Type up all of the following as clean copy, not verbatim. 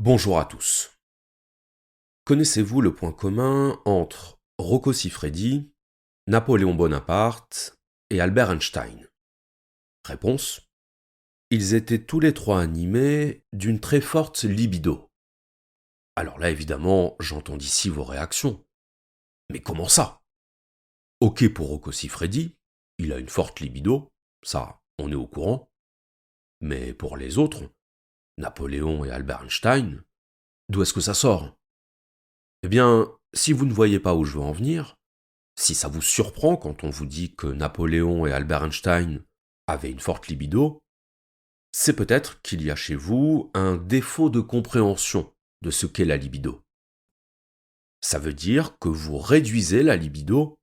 Bonjour à tous. Connaissez-vous le point commun entre Rocco Siffredi, Napoléon Bonaparte et Albert Einstein? Réponse: ils étaient tous les trois animés d'une très forte libido. Alors là, évidemment, j'entends d'ici vos réactions. Mais comment ça? Ok pour Rocco Siffredi, il a une forte libido, ça, on est au courant. Mais pour les autres, Napoléon et Albert Einstein, d'où est-ce que ça sort? Eh bien, si vous ne voyez pas où je veux en venir, si ça vous surprend quand on vous dit que Napoléon et Albert Einstein avaient une forte libido, c'est peut-être qu'il y a chez vous un défaut de compréhension de ce qu'est la libido. Ça veut dire que vous réduisez la libido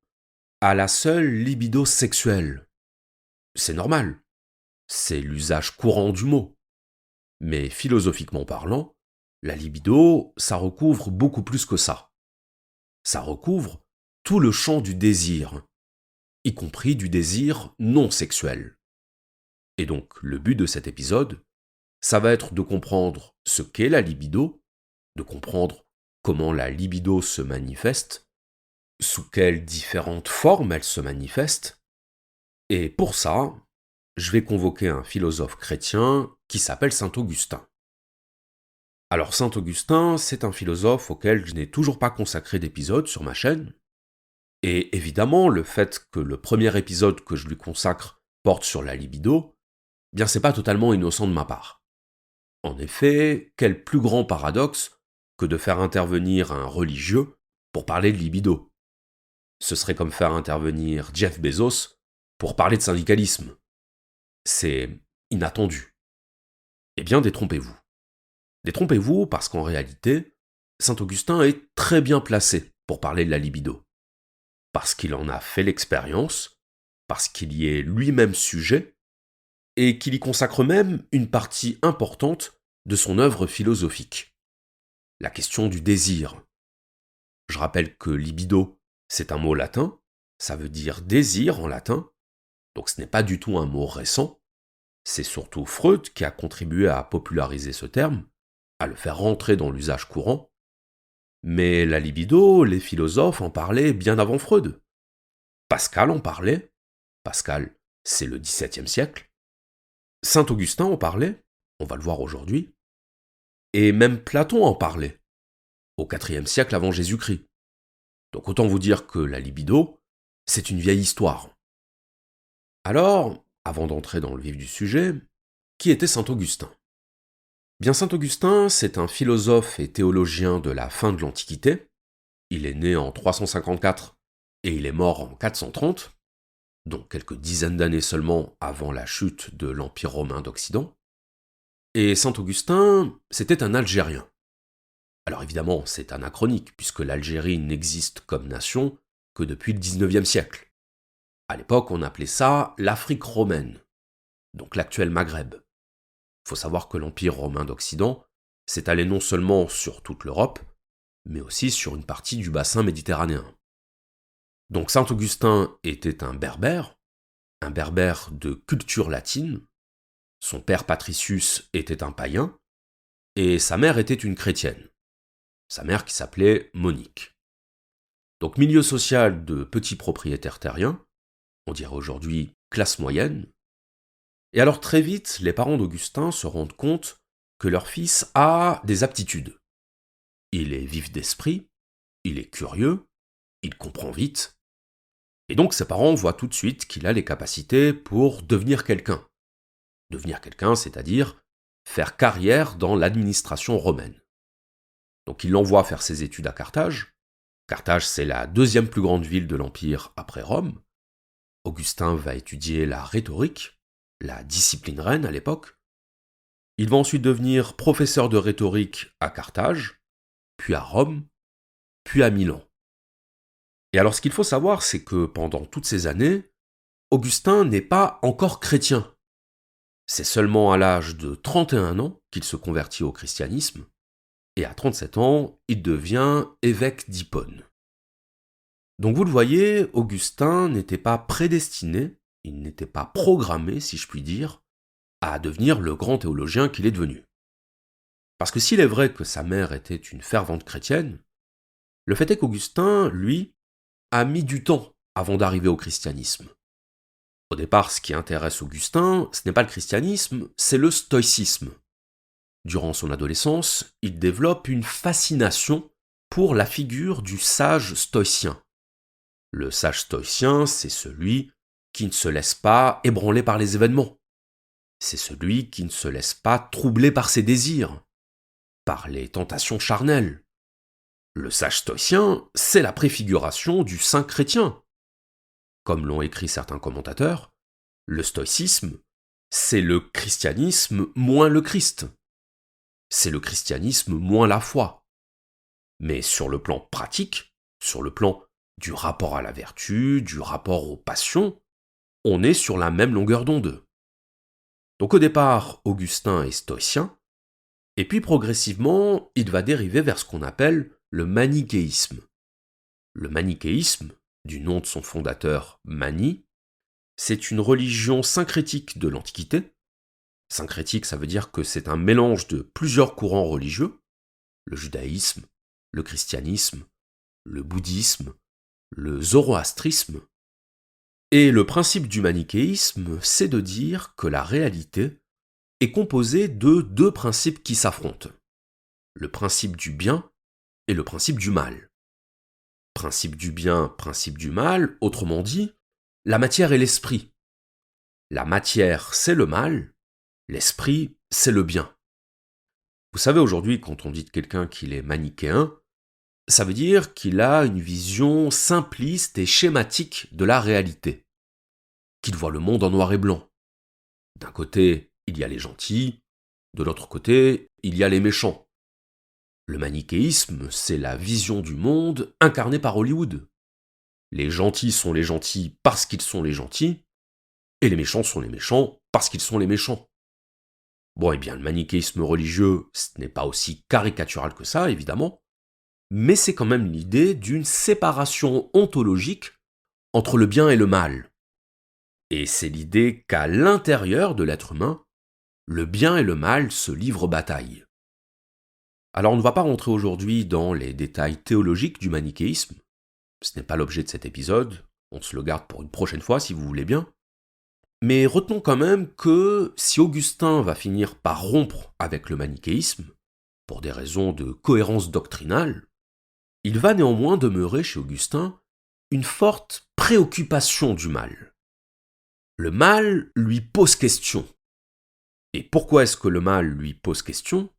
à la seule libido sexuelle. C'est normal, c'est l'usage courant du mot. Mais philosophiquement parlant, la libido, ça recouvre beaucoup plus que ça. Ça recouvre tout le champ du désir, y compris du désir non sexuel. Et donc, le but de cet épisode, ça va être de comprendre ce qu'est la libido, de comprendre comment la libido se manifeste, sous quelles différentes formes elle se manifeste, et pour ça, je vais convoquer un philosophe chrétien qui s'appelle Saint Augustin. Alors Saint Augustin, c'est un philosophe auquel je n'ai toujours pas consacré d'épisode sur ma chaîne, et évidemment, le fait que le premier épisode que je lui consacre porte sur la libido, bien c'est pas totalement innocent de ma part. En effet, quel plus grand paradoxe que de faire intervenir un religieux pour parler de libido. Ce serait comme faire intervenir Jeff Bezos pour parler de syndicalisme. C'est inattendu. Eh bien, détrompez-vous. Détrompez-vous parce qu'en réalité, Saint-Augustin est très bien placé pour parler de la libido. Parce qu'il en a fait l'expérience, parce qu'il y est lui-même sujet, et qu'il y consacre même une partie importante de son œuvre philosophique. La question du désir. Je rappelle que libido, c'est un mot latin, ça veut dire désir en latin, donc ce n'est pas du tout un mot récent, c'est surtout Freud qui a contribué à populariser ce terme, à le faire rentrer dans l'usage courant, mais la libido, les philosophes en parlaient bien avant Freud. Pascal en parlait, Pascal, c'est le XVIIe siècle, Saint Augustin en parlait, on va le voir aujourd'hui, et même Platon en parlait, au IVe siècle avant Jésus-Christ. Donc autant vous dire que la libido, c'est une vieille histoire. Alors, avant d'entrer dans le vif du sujet, qui était Saint Augustin? Bien, Saint Augustin, c'est un philosophe et théologien de la fin de l'Antiquité. Il est né en 354 et il est mort en 430, donc quelques dizaines d'années seulement avant la chute de l'Empire romain d'Occident. Et Saint Augustin, c'était un Algérien. Alors évidemment, c'est anachronique, puisque l'Algérie n'existe comme nation que depuis le XIXe siècle. À l'époque, on appelait ça l'Afrique romaine, donc l'actuel Maghreb. Il faut savoir que l'Empire romain d'Occident s'étalait non seulement sur toute l'Europe, mais aussi sur une partie du bassin méditerranéen. Donc Saint Augustin était un berbère de culture latine, son père Patricius était un païen, et sa mère était une chrétienne. Sa mère qui s'appelait Monique. Donc milieu social de petits propriétaires terriens, on dirait aujourd'hui classe moyenne. Et alors très vite, les parents d'Augustin se rendent compte que leur fils a des aptitudes. Il est vif d'esprit, il est curieux, il comprend vite, et donc ses parents voient tout de suite qu'il a les capacités pour devenir quelqu'un. Devenir quelqu'un, c'est-à-dire faire carrière dans l'administration romaine. Donc ils l'envoient faire ses études à Carthage. Carthage, c'est la deuxième plus grande ville de l'Empire après Rome. Augustin va étudier la rhétorique, la discipline reine à l'époque. Il va ensuite devenir professeur de rhétorique à Carthage, puis à Rome, puis à Milan. Et alors ce qu'il faut savoir, c'est que pendant toutes ces années, Augustin n'est pas encore chrétien. C'est seulement à l'âge de 31 ans qu'il se convertit au christianisme, et à 37 ans, il devient évêque d'Hippone. Donc vous le voyez, Augustin n'était pas prédestiné, il n'était pas programmé, si je puis dire, à devenir le grand théologien qu'il est devenu. Parce que s'il est vrai que sa mère était une fervente chrétienne, le fait est qu'Augustin, lui, a mis du temps avant d'arriver au christianisme. Au départ, ce qui intéresse Augustin, ce n'est pas le christianisme, c'est le stoïcisme. Durant son adolescence, il développe une fascination pour la figure du sage stoïcien. Le sage stoïcien, c'est celui qui ne se laisse pas ébranler par les événements. C'est celui qui ne se laisse pas troubler par ses désirs, par les tentations charnelles. Le sage stoïcien, c'est la préfiguration du saint chrétien. Comme l'ont écrit certains commentateurs, le stoïcisme, c'est le christianisme moins le Christ. C'est le christianisme moins la foi. Mais sur le plan pratique, sur le plan du rapport à la vertu, du rapport aux passions, on est sur la même longueur d'onde. Donc au départ, Augustin est stoïcien, et puis progressivement, il va dériver vers ce qu'on appelle le manichéisme. Le manichéisme, du nom de son fondateur Mani, c'est une religion syncrétique de l'Antiquité. Syncrétique, ça veut dire que c'est un mélange de plusieurs courants religieux, le judaïsme, le christianisme, le bouddhisme, le zoroastrisme. Et le principe du manichéisme, c'est de dire que la réalité est composée de deux principes qui s'affrontent. Le principe du bien et le principe du mal. Principe du bien, principe du mal, autrement dit, la matière et l'esprit. La matière, c'est le mal, l'esprit, c'est le bien. Vous savez, aujourd'hui, quand on dit de quelqu'un qu'il est manichéen, ça veut dire qu'il a une vision simpliste et schématique de la réalité, qu'il voit le monde en noir et blanc. D'un côté, il y a les gentils, de l'autre côté, il y a les méchants. Le manichéisme, c'est la vision du monde incarnée par Hollywood. Les gentils sont les gentils parce qu'ils sont les gentils, et les méchants sont les méchants parce qu'ils sont les méchants. Bon, eh bien, le manichéisme religieux, ce n'est pas aussi caricatural que ça, évidemment, mais c'est quand même l'idée d'une séparation ontologique entre le bien et le mal. Et c'est l'idée qu'à l'intérieur de l'être humain, le bien et le mal se livrent bataille. Alors on ne va pas rentrer aujourd'hui dans les détails théologiques du manichéisme, ce n'est pas l'objet de cet épisode, on se le garde pour une prochaine fois si vous voulez bien. Mais retenons quand même que si Augustin va finir par rompre avec le manichéisme, pour des raisons de cohérence doctrinale, il va néanmoins demeurer chez Augustin une forte préoccupation du mal. Le mal lui pose question. Et pourquoi est-ce que le mal lui pose question ?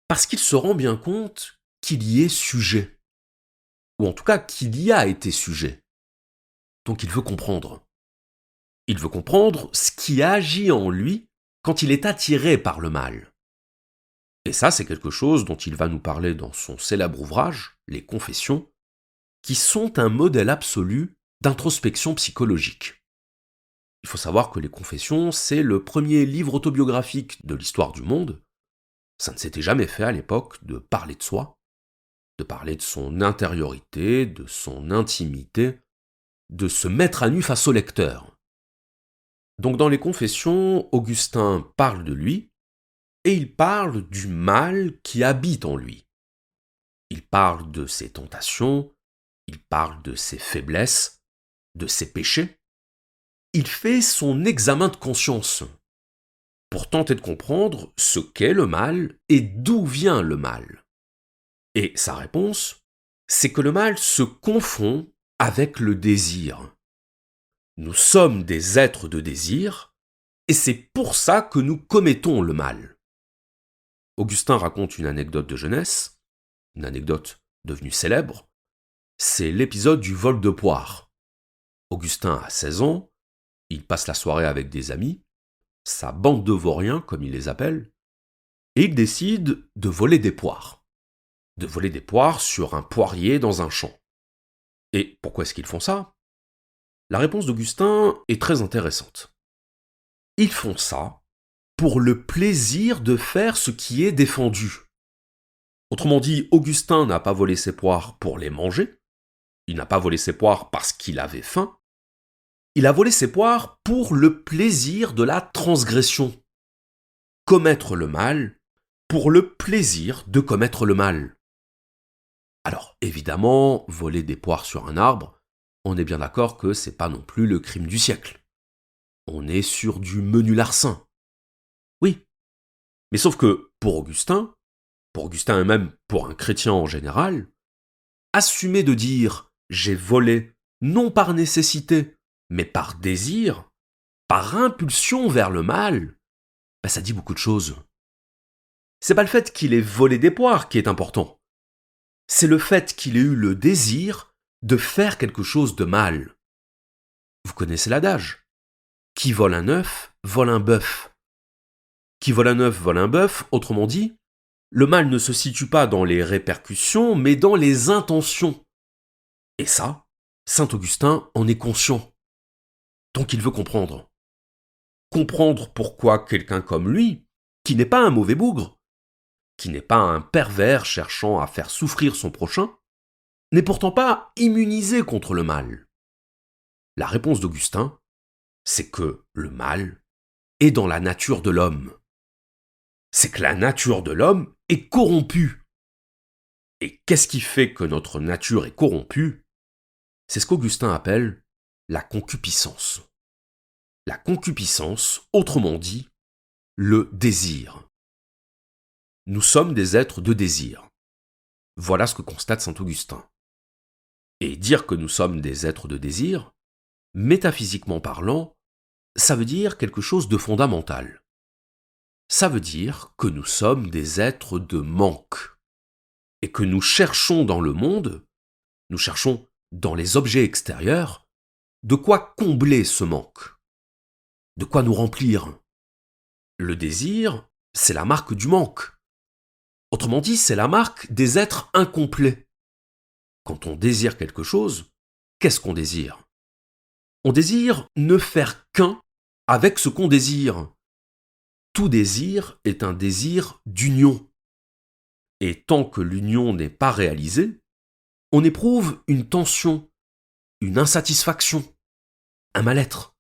Parce qu'il se rend bien compte qu'il y est sujet. Ou en tout cas qu'il y a été sujet. Donc il veut comprendre. Il veut comprendre ce qui agit en lui quand il est attiré par le mal. Et ça, c'est quelque chose dont il va nous parler dans son célèbre ouvrage, Les Confessions, qui sont un modèle absolu d'introspection psychologique. Il faut savoir que Les Confessions, c'est le premier livre autobiographique de l'histoire du monde. Ça ne s'était jamais fait à l'époque de parler de soi, de parler de son intériorité, de son intimité, de se mettre à nu face au lecteur. Donc dans les Confessions, Augustin parle de lui, et il parle du mal qui habite en lui. Il parle de ses tentations, il parle de ses faiblesses, de ses péchés. Il fait son examen de conscience pour tenter de comprendre ce qu'est le mal et d'où vient le mal. Et sa réponse, c'est que le mal se confond avec le désir. Nous sommes des êtres de désir, et c'est pour ça que nous commettons le mal. Augustin raconte une anecdote de jeunesse, une anecdote devenue célèbre, c'est l'épisode du vol de poires. Augustin a 16 ans, il passe la soirée avec des amis, sa bande de vauriens, comme il les appelle, et il décide de voler des poires. De voler des poires sur un poirier dans un champ. Et pourquoi est-ce qu'ils font ça ? La réponse d'Augustin est très intéressante. Ils font ça pour le plaisir de faire ce qui est défendu. Autrement dit, Augustin n'a pas volé ses poires pour les manger, il n'a pas volé ses poires parce qu'il avait faim, il a volé ses poires pour le plaisir de la transgression. Commettre le mal, pour le plaisir de commettre le mal. Alors, évidemment, voler des poires sur un arbre, on est bien d'accord que c'est pas non plus le crime du siècle. On est sur du menu larcin. Oui, mais sauf que, pour Augustin et même pour un chrétien en général, assumer de dire j'ai volé, non par nécessité, mais par désir, par impulsion vers le mal, ça dit beaucoup de choses. C'est pas le fait qu'il ait volé des poires qui est important. C'est le fait qu'il ait eu le désir de faire quelque chose de mal. Vous connaissez l'adage. Qui vole un œuf, vole un bœuf. Qui vole un œuf, vole un bœuf, autrement dit, le mal ne se situe pas dans les répercussions, mais dans les intentions. Et ça, saint Augustin en est conscient. Donc il veut comprendre. Comprendre pourquoi quelqu'un comme lui, qui n'est pas un mauvais bougre, qui n'est pas un pervers cherchant à faire souffrir son prochain, n'est pourtant pas immunisé contre le mal. La réponse d'Augustin, c'est que le mal est dans la nature de l'homme. C'est que la nature de l'homme est corrompue. Et qu'est-ce qui fait que notre nature est corrompue? C'est ce qu'Augustin appelle la concupiscence. La concupiscence, autrement dit, le désir. Nous sommes des êtres de désir. Voilà ce que constate saint Augustin. Et dire que nous sommes des êtres de désir, métaphysiquement parlant, ça veut dire quelque chose de fondamental. Ça veut dire que nous sommes des êtres de manque. Et que nous cherchons dans le monde, nous cherchons dans les objets extérieurs, de quoi combler ce manque. De quoi nous remplir. Le désir, c'est la marque du manque. Autrement dit, c'est la marque des êtres incomplets. Quand on désire quelque chose, qu'est-ce qu'on désire? On désire ne faire qu'un avec ce qu'on désire. Tout désir est un désir d'union. Et tant que l'union n'est pas réalisée, on éprouve une tension, une insatisfaction, un mal-être.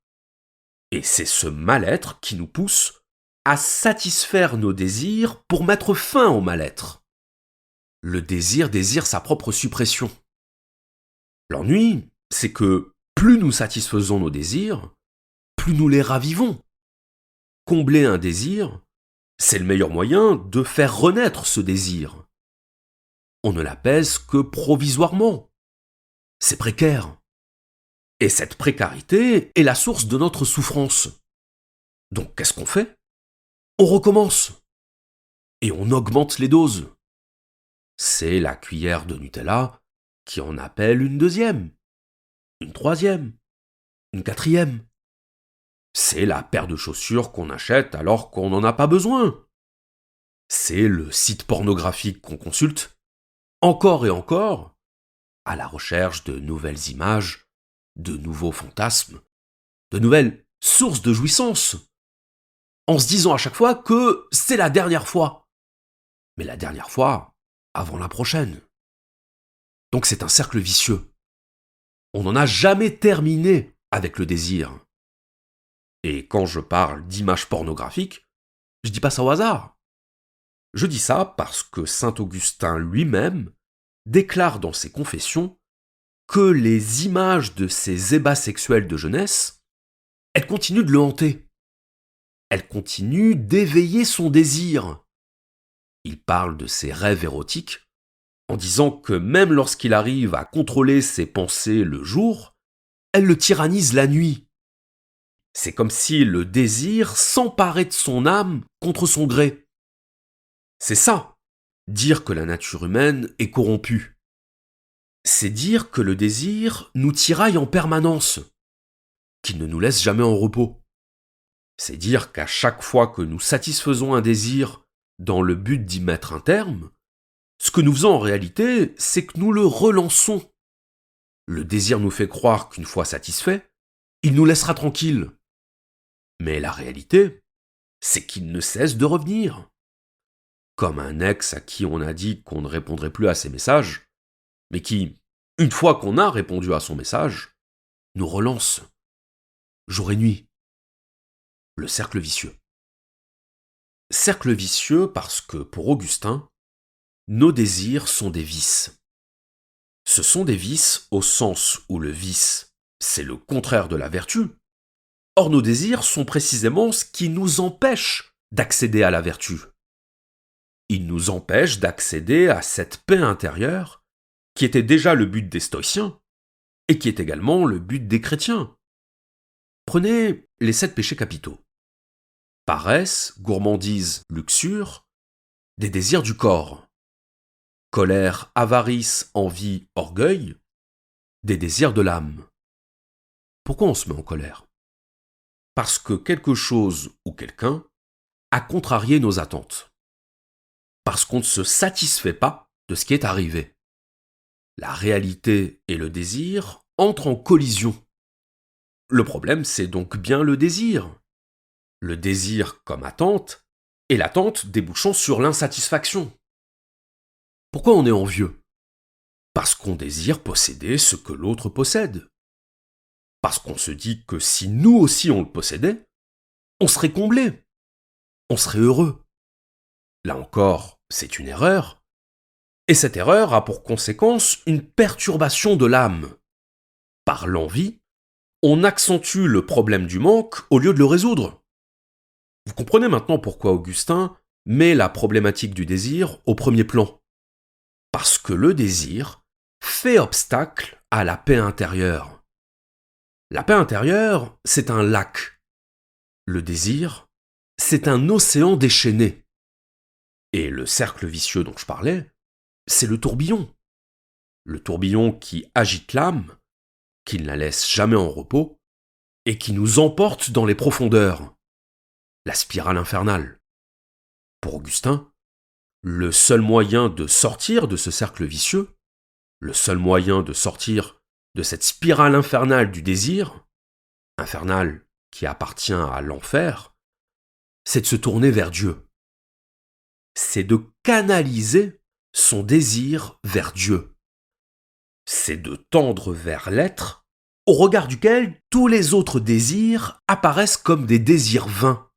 Et c'est ce mal-être qui nous pousse à satisfaire nos désirs pour mettre fin au mal-être. Le désir désire sa propre suppression. L'ennui, c'est que plus nous satisfaisons nos désirs, plus nous les ravivons. Combler un désir, c'est le meilleur moyen de faire renaître ce désir. On ne l'apaise que provisoirement. C'est précaire. Et cette précarité est la source de notre souffrance. Donc qu'est-ce qu'on fait? On recommence. Et on augmente les doses. C'est la cuillère de Nutella qui en appelle une deuxième, une troisième, une quatrième. C'est la paire de chaussures qu'on achète alors qu'on n'en a pas besoin. C'est le site pornographique qu'on consulte, encore et encore, à la recherche de nouvelles images, de nouveaux fantasmes, de nouvelles sources de jouissance, en se disant à chaque fois que c'est la dernière fois. Mais la dernière fois avant la prochaine. Donc c'est un cercle vicieux. On n'en a jamais terminé avec le désir. Et quand je parle d'images pornographiques, je dis pas ça au hasard. Je dis ça parce que saint Augustin lui-même déclare dans ses confessions que les images de ces ébats sexuels de jeunesse, elles continuent de le hanter. Elles continuent d'éveiller son désir. Il parle de ses rêves érotiques en disant que même lorsqu'il arrive à contrôler ses pensées le jour, elles le tyrannisent la nuit. C'est comme si le désir s'emparait de son âme contre son gré. C'est ça, dire que la nature humaine est corrompue. C'est dire que le désir nous tiraille en permanence, qu'il ne nous laisse jamais en repos. C'est dire qu'à chaque fois que nous satisfaisons un désir dans le but d'y mettre un terme, ce que nous faisons en réalité, c'est que nous le relançons. Le désir nous fait croire qu'une fois satisfait, il nous laissera tranquilles. Mais la réalité, c'est qu'il ne cesse de revenir. Comme un ex à qui on a dit qu'on ne répondrait plus à ses messages, mais qui, une fois qu'on a répondu à son message, nous relance, jour et nuit. Le cercle vicieux. Cercle vicieux parce que, pour Augustin, nos désirs sont des vices. Ce sont des vices au sens où le vice, c'est le contraire de la vertu. Or, nos désirs sont précisément ce qui nous empêche d'accéder à la vertu. Ils nous empêchent d'accéder à cette paix intérieure qui était déjà le but des stoïciens et qui est également le but des chrétiens. Prenez les 7 péchés capitaux. Paresse, gourmandise, luxure, des désirs du corps. Colère, avarice, envie, orgueil, des désirs de l'âme. Pourquoi on se met en colère? Parce que quelque chose ou quelqu'un a contrarié nos attentes. Parce qu'on ne se satisfait pas de ce qui est arrivé. La réalité et le désir entrent en collision. Le problème, c'est donc bien le désir. Le désir comme attente, et l'attente débouchant sur l'insatisfaction. Pourquoi on est envieux? Parce qu'on désire posséder ce que l'autre possède. Parce qu'on se dit que si nous aussi on le possédait, on serait comblé, on serait heureux. Là encore, c'est une erreur. Et cette erreur a pour conséquence une perturbation de l'âme. Par l'envie, on accentue le problème du manque au lieu de le résoudre. Vous comprenez maintenant pourquoi Augustin met la problématique du désir au premier plan. Parce que le désir fait obstacle à la paix intérieure. La paix intérieure, c'est un lac. Le désir, c'est un océan déchaîné. Et le cercle vicieux dont je parlais, c'est le tourbillon. Le tourbillon qui agite l'âme, qui ne la laisse jamais en repos, et qui nous emporte dans les profondeurs. La spirale infernale. Pour Augustin, le seul moyen de sortir de ce cercle vicieux, le seul moyen de sortir de cette spirale infernale du désir, infernale qui appartient à l'enfer, c'est de se tourner vers Dieu. C'est de canaliser son désir vers Dieu. C'est de tendre vers l'être, au regard duquel tous les autres désirs apparaissent comme des désirs vains.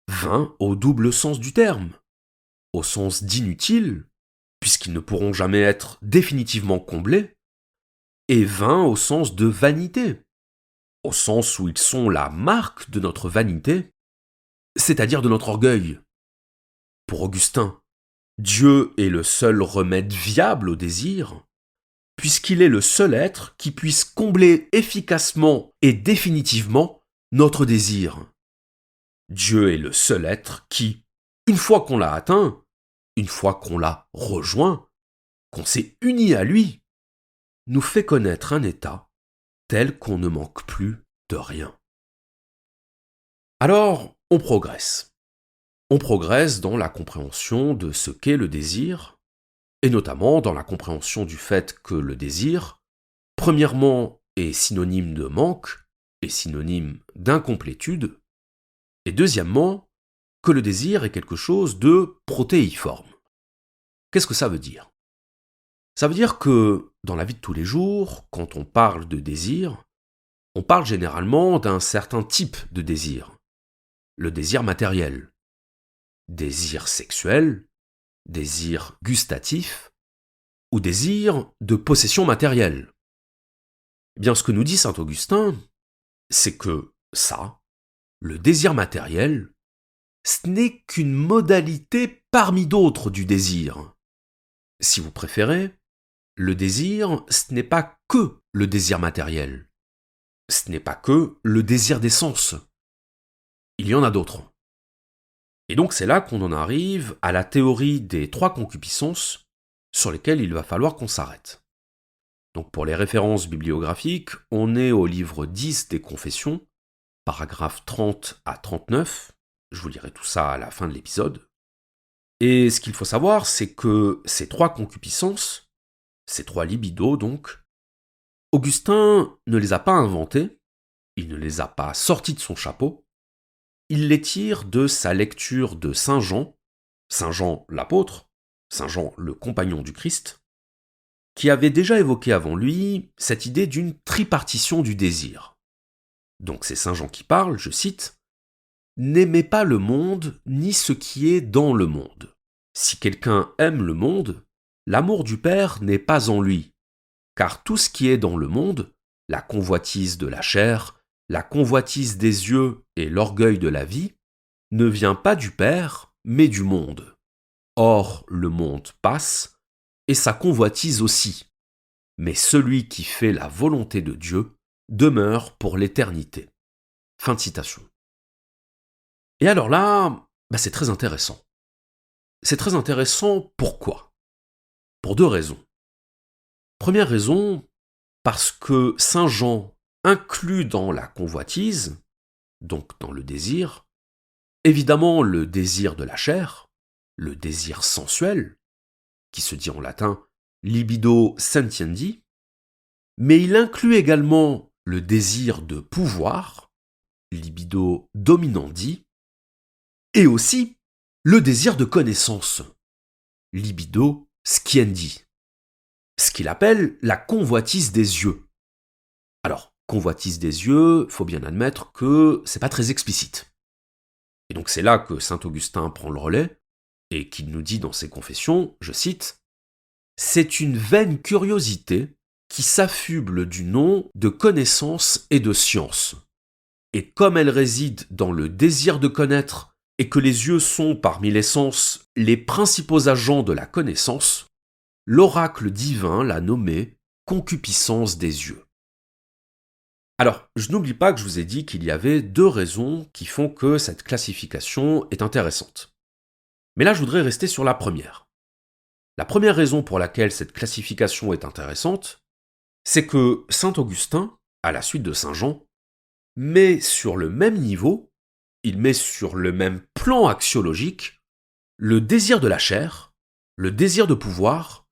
Vains au double sens du terme. Au sens d'inutile, puisqu'ils ne pourront jamais être définitivement comblés, et vains au sens de vanité, au sens où ils sont la marque de notre vanité, c'est-à-dire de notre orgueil. Pour Augustin, Dieu est le seul remède viable au désir, puisqu'il est le seul être qui puisse combler efficacement et définitivement notre désir. Dieu est le seul être qui, une fois qu'on l'a atteint, une fois qu'on l'a rejoint, qu'on s'est uni à lui, nous fait connaître un état tel qu'on ne manque plus de rien. Alors, on progresse. On progresse dans la compréhension de ce qu'est le désir, et notamment dans la compréhension du fait que le désir, premièrement, est synonyme de manque, est synonyme d'incomplétude, et deuxièmement, que le désir est quelque chose de protéiforme. Qu'est-ce que ça veut dire? Ça veut dire que, dans la vie de tous les jours, quand on parle de désir, on parle généralement d'un certain type de désir. Le désir matériel. Désir sexuel, désir gustatif, ou désir de possession matérielle. Eh bien, ce que nous dit saint Augustin, c'est que ça, le désir matériel, ce n'est qu'une modalité parmi d'autres du désir. Si vous préférez, le désir, ce n'est pas que le désir matériel. Ce n'est pas que le désir des sens. Il y en a d'autres. Et donc c'est là qu'on en arrive à la théorie des 3 concupiscences sur lesquelles il va falloir qu'on s'arrête. Donc pour les références bibliographiques, on est au livre 10 des Confessions, paragraphes 30 à 39. Je vous lirai tout ça à la fin de l'épisode. Et ce qu'il faut savoir, c'est que ces 3 concupiscences, ces 3 libidos donc, Augustin ne les a pas inventés, il ne les a pas sortis de son chapeau, il les tire de sa lecture de Saint Jean l'apôtre, Saint Jean le compagnon du Christ, qui avait déjà évoqué avant lui cette idée d'une tripartition du désir. Donc c'est Saint Jean qui parle, je cite, n'aimez pas le monde ni ce qui est dans le monde. Si quelqu'un aime le monde, l'amour du Père n'est pas en lui. Car tout ce qui est dans le monde, la convoitise de la chair, la convoitise des yeux et l'orgueil de la vie, ne vient pas du Père, mais du monde. Or, le monde passe, et sa convoitise aussi. Mais celui qui fait la volonté de Dieu demeure pour l'éternité. Fin de citation. Et alors là, c'est très intéressant. C'est très intéressant pourquoi ? Pour deux raisons. Première raison, parce que Saint Jean inclut dans la convoitise, donc dans le désir, évidemment le désir de la chair, le désir sensuel, qui se dit en latin libido sentiendi, mais il inclut également le désir de pouvoir, libido dominandi, et aussi le désir de connaissance, libido sciendi, ce qu'il appelle la convoitise des yeux. Alors, convoitise des yeux, faut bien admettre que c'est pas très explicite. Et donc c'est là que saint Augustin prend le relais, et qu'il nous dit dans ses confessions, je cite, « C'est une vaine curiosité qui s'affuble du nom de connaissance et de science. Et comme elle réside dans le désir de connaître et que les yeux sont parmi les sens les principaux agents de la connaissance, l'oracle divin l'a nommée concupiscence des yeux. » Alors, je n'oublie pas que je vous ai dit qu'il y avait deux raisons qui font que cette classification est intéressante. Mais là, je voudrais rester sur la première. La première raison pour laquelle cette classification est intéressante, c'est que saint Augustin, à la suite de saint Jean, met sur le même niveau, il met sur le même plan axiologique, le désir de la chair, le désir de pouvoir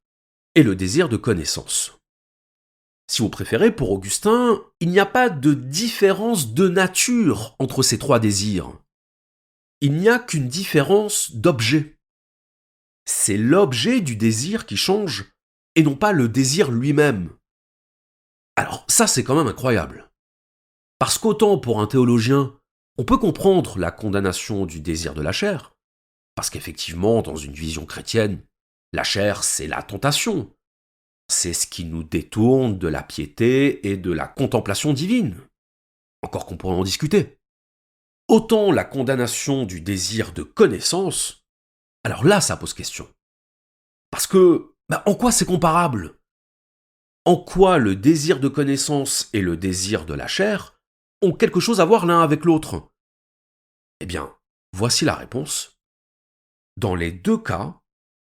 et le désir de connaissance. Si vous préférez, pour Augustin, il n'y a pas de différence de nature entre ces trois désirs. Il n'y a qu'une différence d'objet. C'est l'objet du désir qui change, et non pas le désir lui-même. Alors ça, c'est quand même incroyable. Parce qu'autant pour un théologien, on peut comprendre la condamnation du désir de la chair, parce qu'effectivement, dans une vision chrétienne, la chair, c'est la tentation. C'est ce qui nous détourne de la piété et de la contemplation divine. Encore qu'on pourrait en discuter. Autant la condamnation du désir de connaissance, alors là, ça pose question. Parce que, en quoi c'est comparable ? En quoi le désir de connaissance et le désir de la chair ont quelque chose à voir l'un avec l'autre ? Eh bien, voici la réponse. Dans les deux cas,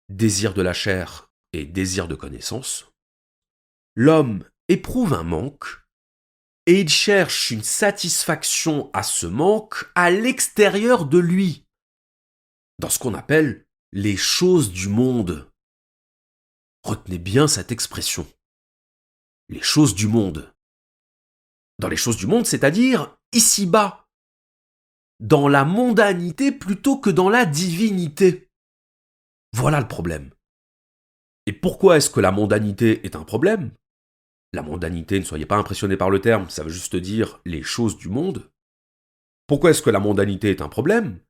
désir de la chair et désir de connaissance, l'homme éprouve un manque et il cherche une satisfaction à ce manque à l'extérieur de lui, dans ce qu'on appelle les choses du monde. Retenez bien cette expression. Les choses du monde. Dans les choses du monde, c'est-à-dire ici-bas, dans la mondanité plutôt que dans la divinité. Voilà le problème. Et pourquoi est-ce que la mondanité est un problème ? La mondanité, ne soyez pas impressionnés par le terme, ça veut juste dire les choses du monde. Pourquoi est-ce que la mondanité est un problème ?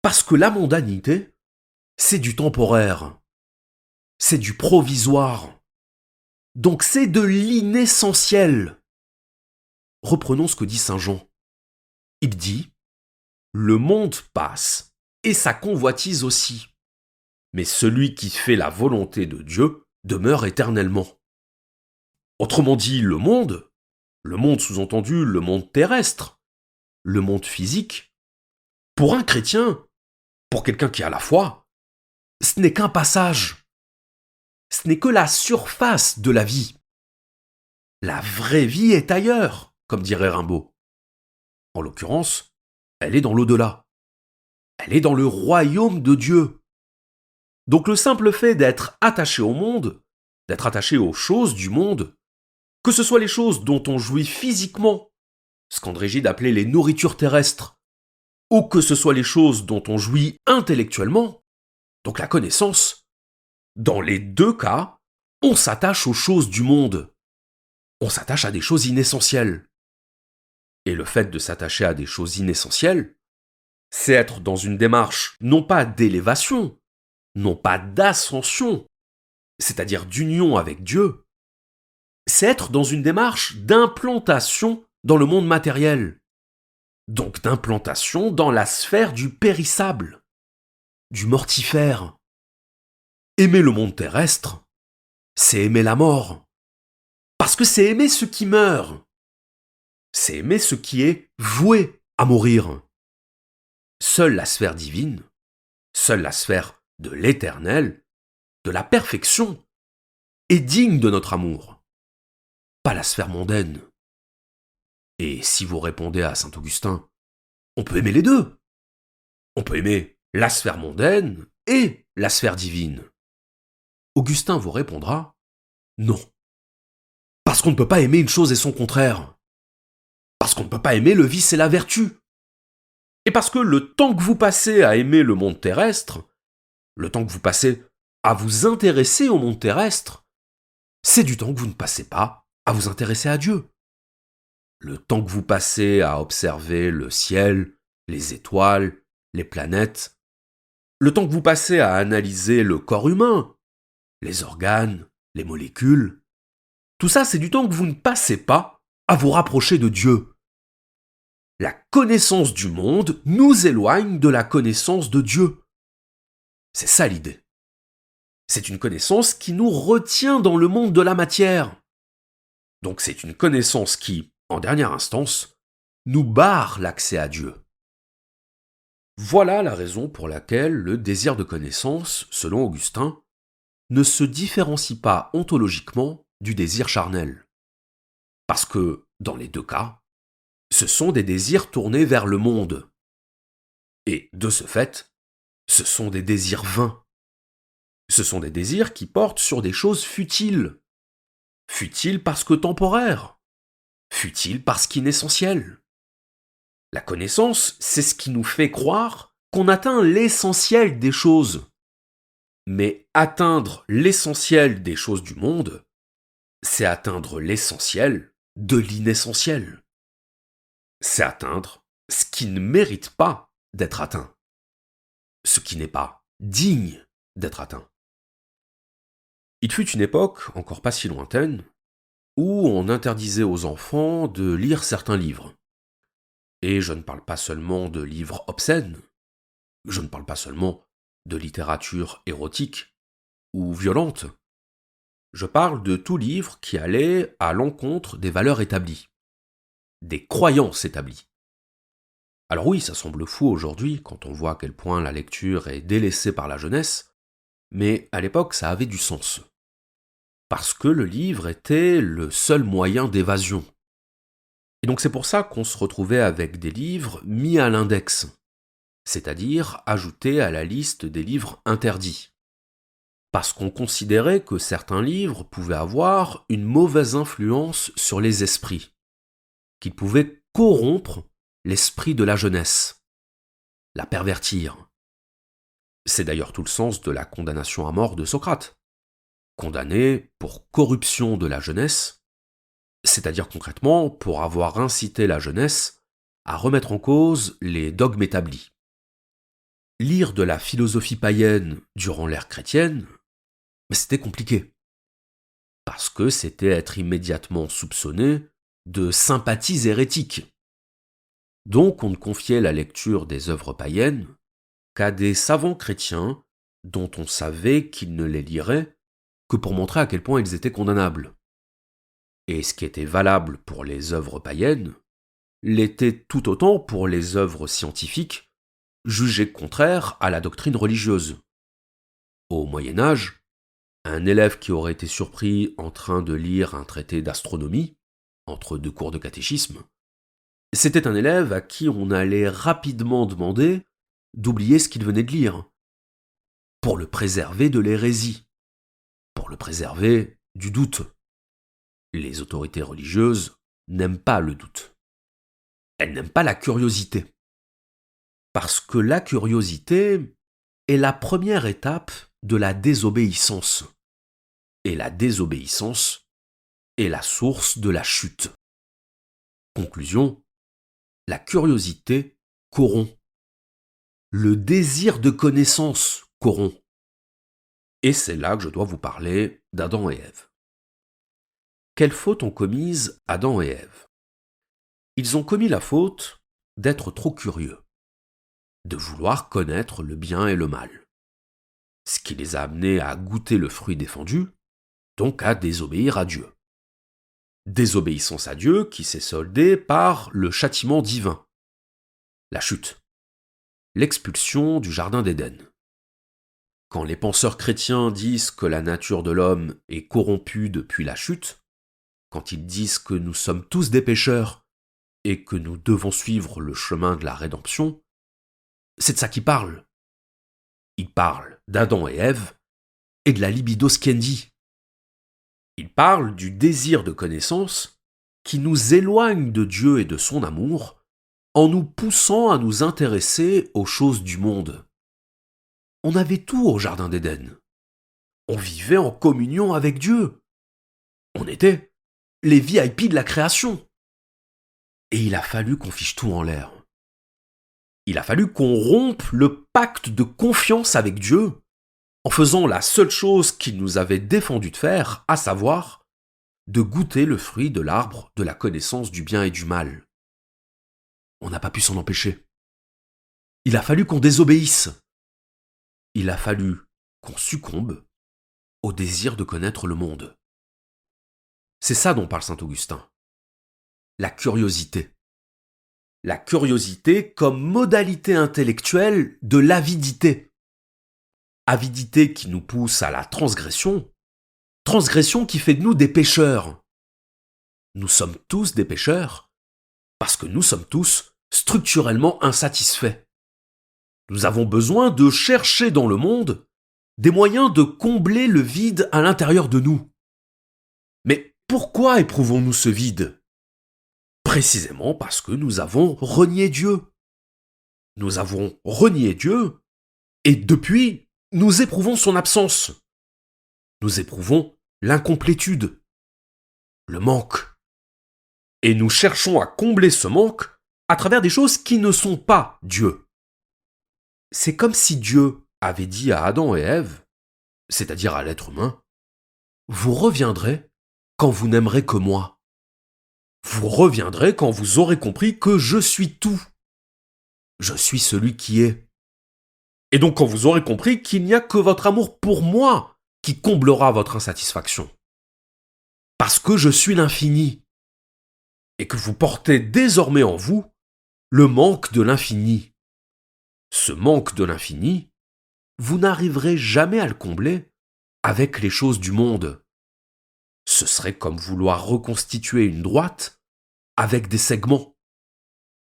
Parce que la mondanité, c'est du temporaire, c'est du provisoire, donc c'est de l'inessentiel. Reprenons ce que dit saint Jean. Il dit « Le monde passe, et sa convoitise aussi, mais celui qui fait la volonté de Dieu demeure éternellement. » Autrement dit, le monde sous-entendu le monde terrestre, le monde physique, pour un chrétien, pour quelqu'un qui a la foi, ce n'est qu'un passage. Ce n'est que la surface de la vie. La vraie vie est ailleurs, comme dirait Rimbaud. En l'occurrence, elle est dans l'au-delà. Elle est dans le royaume de Dieu. Donc le simple fait d'être attaché au monde, d'être attaché aux choses du monde, que ce soit les choses dont on jouit physiquement, ce qu'André Gide appelait les nourritures terrestres, ou que ce soit les choses dont on jouit intellectuellement, donc la connaissance, dans les deux cas, on s'attache aux choses du monde. On s'attache à des choses inessentielles. Et le fait de s'attacher à des choses inessentielles, C'est être dans une démarche non pas d'élévation, non pas d'ascension, c'est-à-dire d'union avec Dieu, c'est être dans une démarche d'implantation dans le monde matériel, donc d'implantation dans la sphère du périssable, du mortifère. Aimer le monde terrestre, c'est aimer la mort, parce que c'est aimer ce qui meurt, c'est aimer ce qui est voué à mourir. Seule la sphère divine, seule la sphère de l'éternel, de la perfection, est digne de notre amour, pas la sphère mondaine. Et si vous répondez à saint Augustin, on peut aimer les deux. On peut aimer la sphère mondaine et la sphère divine. Augustin vous répondra, non. Parce qu'on ne peut pas aimer une chose et son contraire. Parce qu'on ne peut pas aimer le vice et la vertu. Et parce que le temps que vous passez à aimer le monde terrestre, le temps que vous passez à vous intéresser au monde terrestre, c'est du temps que vous ne passez pas à vous intéresser à Dieu. Le temps que vous passez à observer le ciel, les étoiles, les planètes, le temps que vous passez à analyser le corps humain, les organes, les molécules, tout ça c'est du temps que vous ne passez pas à vous rapprocher de Dieu. La connaissance du monde nous éloigne de la connaissance de Dieu. C'est ça l'idée. C'est une connaissance qui nous retient dans le monde de la matière. Donc c'est une connaissance qui, en dernière instance, nous barre l'accès à Dieu. Voilà la raison pour laquelle le désir de connaissance, selon Augustin, ne se différencie pas ontologiquement du désir charnel. Parce que, dans les deux cas, ce sont des désirs tournés vers le monde. Et, de ce fait, ce sont des désirs vains. Ce sont des désirs qui portent sur des choses futiles. Futiles parce que temporaires. Futiles parce qu'inessentielles. La connaissance, c'est ce qui nous fait croire qu'on atteint l'essentiel des choses. Mais atteindre l'essentiel des choses du monde, c'est atteindre l'essentiel de l'inessentiel. C'est atteindre ce qui ne mérite pas d'être atteint. Ce qui n'est pas digne d'être atteint. Il fut une époque, encore pas si lointaine, où on interdisait aux enfants de lire certains livres. Et je ne parle pas seulement de livres obscènes, je ne parle pas seulement de littérature érotique ou violente. Je parle de tout livre qui allait à l'encontre des valeurs établies, des croyances établies. Alors oui, ça semble fou aujourd'hui quand on voit à quel point la lecture est délaissée par la jeunesse, mais à l'époque ça avait du sens. Parce que le livre était le seul moyen d'évasion. Et donc c'est pour ça qu'on se retrouvait avec des livres mis à l'index, c'est-à-dire ajoutés à la liste des livres interdits. Parce qu'on considérait que certains livres pouvaient avoir une mauvaise influence sur les esprits, qu'ils pouvaient corrompre l'esprit de la jeunesse, la pervertir. C'est d'ailleurs tout le sens de la condamnation à mort de Socrate. Condamné pour corruption de la jeunesse, c'est-à-dire concrètement pour avoir incité la jeunesse à remettre en cause les dogmes établis. Lire de la philosophie païenne durant l'ère chrétienne, c'était compliqué. Parce que c'était être immédiatement soupçonné de sympathies hérétiques. Donc on ne confiait la lecture des œuvres païennes qu'à des savants chrétiens dont on savait qu'ils ne les liraient que pour montrer à quel point ils étaient condamnables. Et ce qui était valable pour les œuvres païennes l'était tout autant pour les œuvres scientifiques jugées contraires à la doctrine religieuse. Au Moyen Âge, un élève qui aurait été surpris en train de lire un traité d'astronomie, entre deux cours de catéchisme, c'était un élève à qui on allait rapidement demander d'oublier ce qu'il venait de lire, pour le préserver de l'hérésie, pour le préserver du doute. Les autorités religieuses n'aiment pas le doute. Elles n'aiment pas la curiosité. Parce que la curiosité est la première étape de la désobéissance. Et la désobéissance est la source de la chute. Conclusion, la curiosité corrompt. le désir de connaissance corrompt. Et c'est là que je dois vous parler d'Adam et Ève. Quelle faute ont commise Adam et Ève? Ils ont commis la faute d'être trop curieux, de vouloir connaître le bien et le mal, ce qui les a amenés à goûter le fruit défendu, donc à désobéir à Dieu. Désobéissance à Dieu qui s'est soldée par le châtiment divin, la chute, l'expulsion du jardin d'Éden. Quand les penseurs chrétiens disent que la nature de l'homme est corrompue depuis la chute, quand ils disent que nous sommes tous des pécheurs et que nous devons suivre le chemin de la rédemption, c'est de ça qu'ils parlent. Ils parlent d'Adam et Ève et de la libido sciendi. Ils parlent du désir de connaissance qui nous éloigne de Dieu et de son amour en nous poussant à nous intéresser aux choses du monde. On avait tout au jardin d'Éden. On vivait en communion avec Dieu. On était les VIP de la création. Et il a fallu qu'on fiche tout en l'air. Il a fallu qu'on rompe le pacte de confiance avec Dieu en faisant la seule chose qu'il nous avait défendu de faire, à savoir de goûter le fruit de l'arbre de la connaissance du bien et du mal. On n'a pas pu s'en empêcher. Il a fallu qu'on désobéisse. Il a fallu qu'on succombe au désir de connaître le monde. C'est ça dont parle saint Augustin. La curiosité. La curiosité comme modalité intellectuelle de l'avidité. Avidité qui nous pousse à la transgression, transgression qui fait de nous des pécheurs. Nous sommes tous des pécheurs parce que nous sommes tous structurellement insatisfaits. Nous avons besoin de chercher dans le monde des moyens de combler le vide à l'intérieur de nous. Mais pourquoi éprouvons-nous ce vide? Précisément parce que nous avons renié Dieu. Nous avons renié Dieu, et depuis, nous éprouvons son absence. Nous éprouvons l'incomplétude, le manque. Et nous cherchons à combler ce manque à travers des choses qui ne sont pas Dieu. C'est comme si Dieu avait dit à Adam et Ève, c'est-à-dire à l'être humain, « Vous reviendrez quand vous n'aimerez que moi. Vous reviendrez quand vous aurez compris que je suis tout. Je suis celui qui est. Et donc quand vous aurez compris qu'il n'y a que votre amour pour moi qui comblera votre insatisfaction. Parce que je suis l'infini. Et que vous portez désormais en vous le manque de l'infini. Ce manque de l'infini, vous n'arriverez jamais à le combler avec les choses du monde. Ce serait comme vouloir reconstituer une droite avec des segments.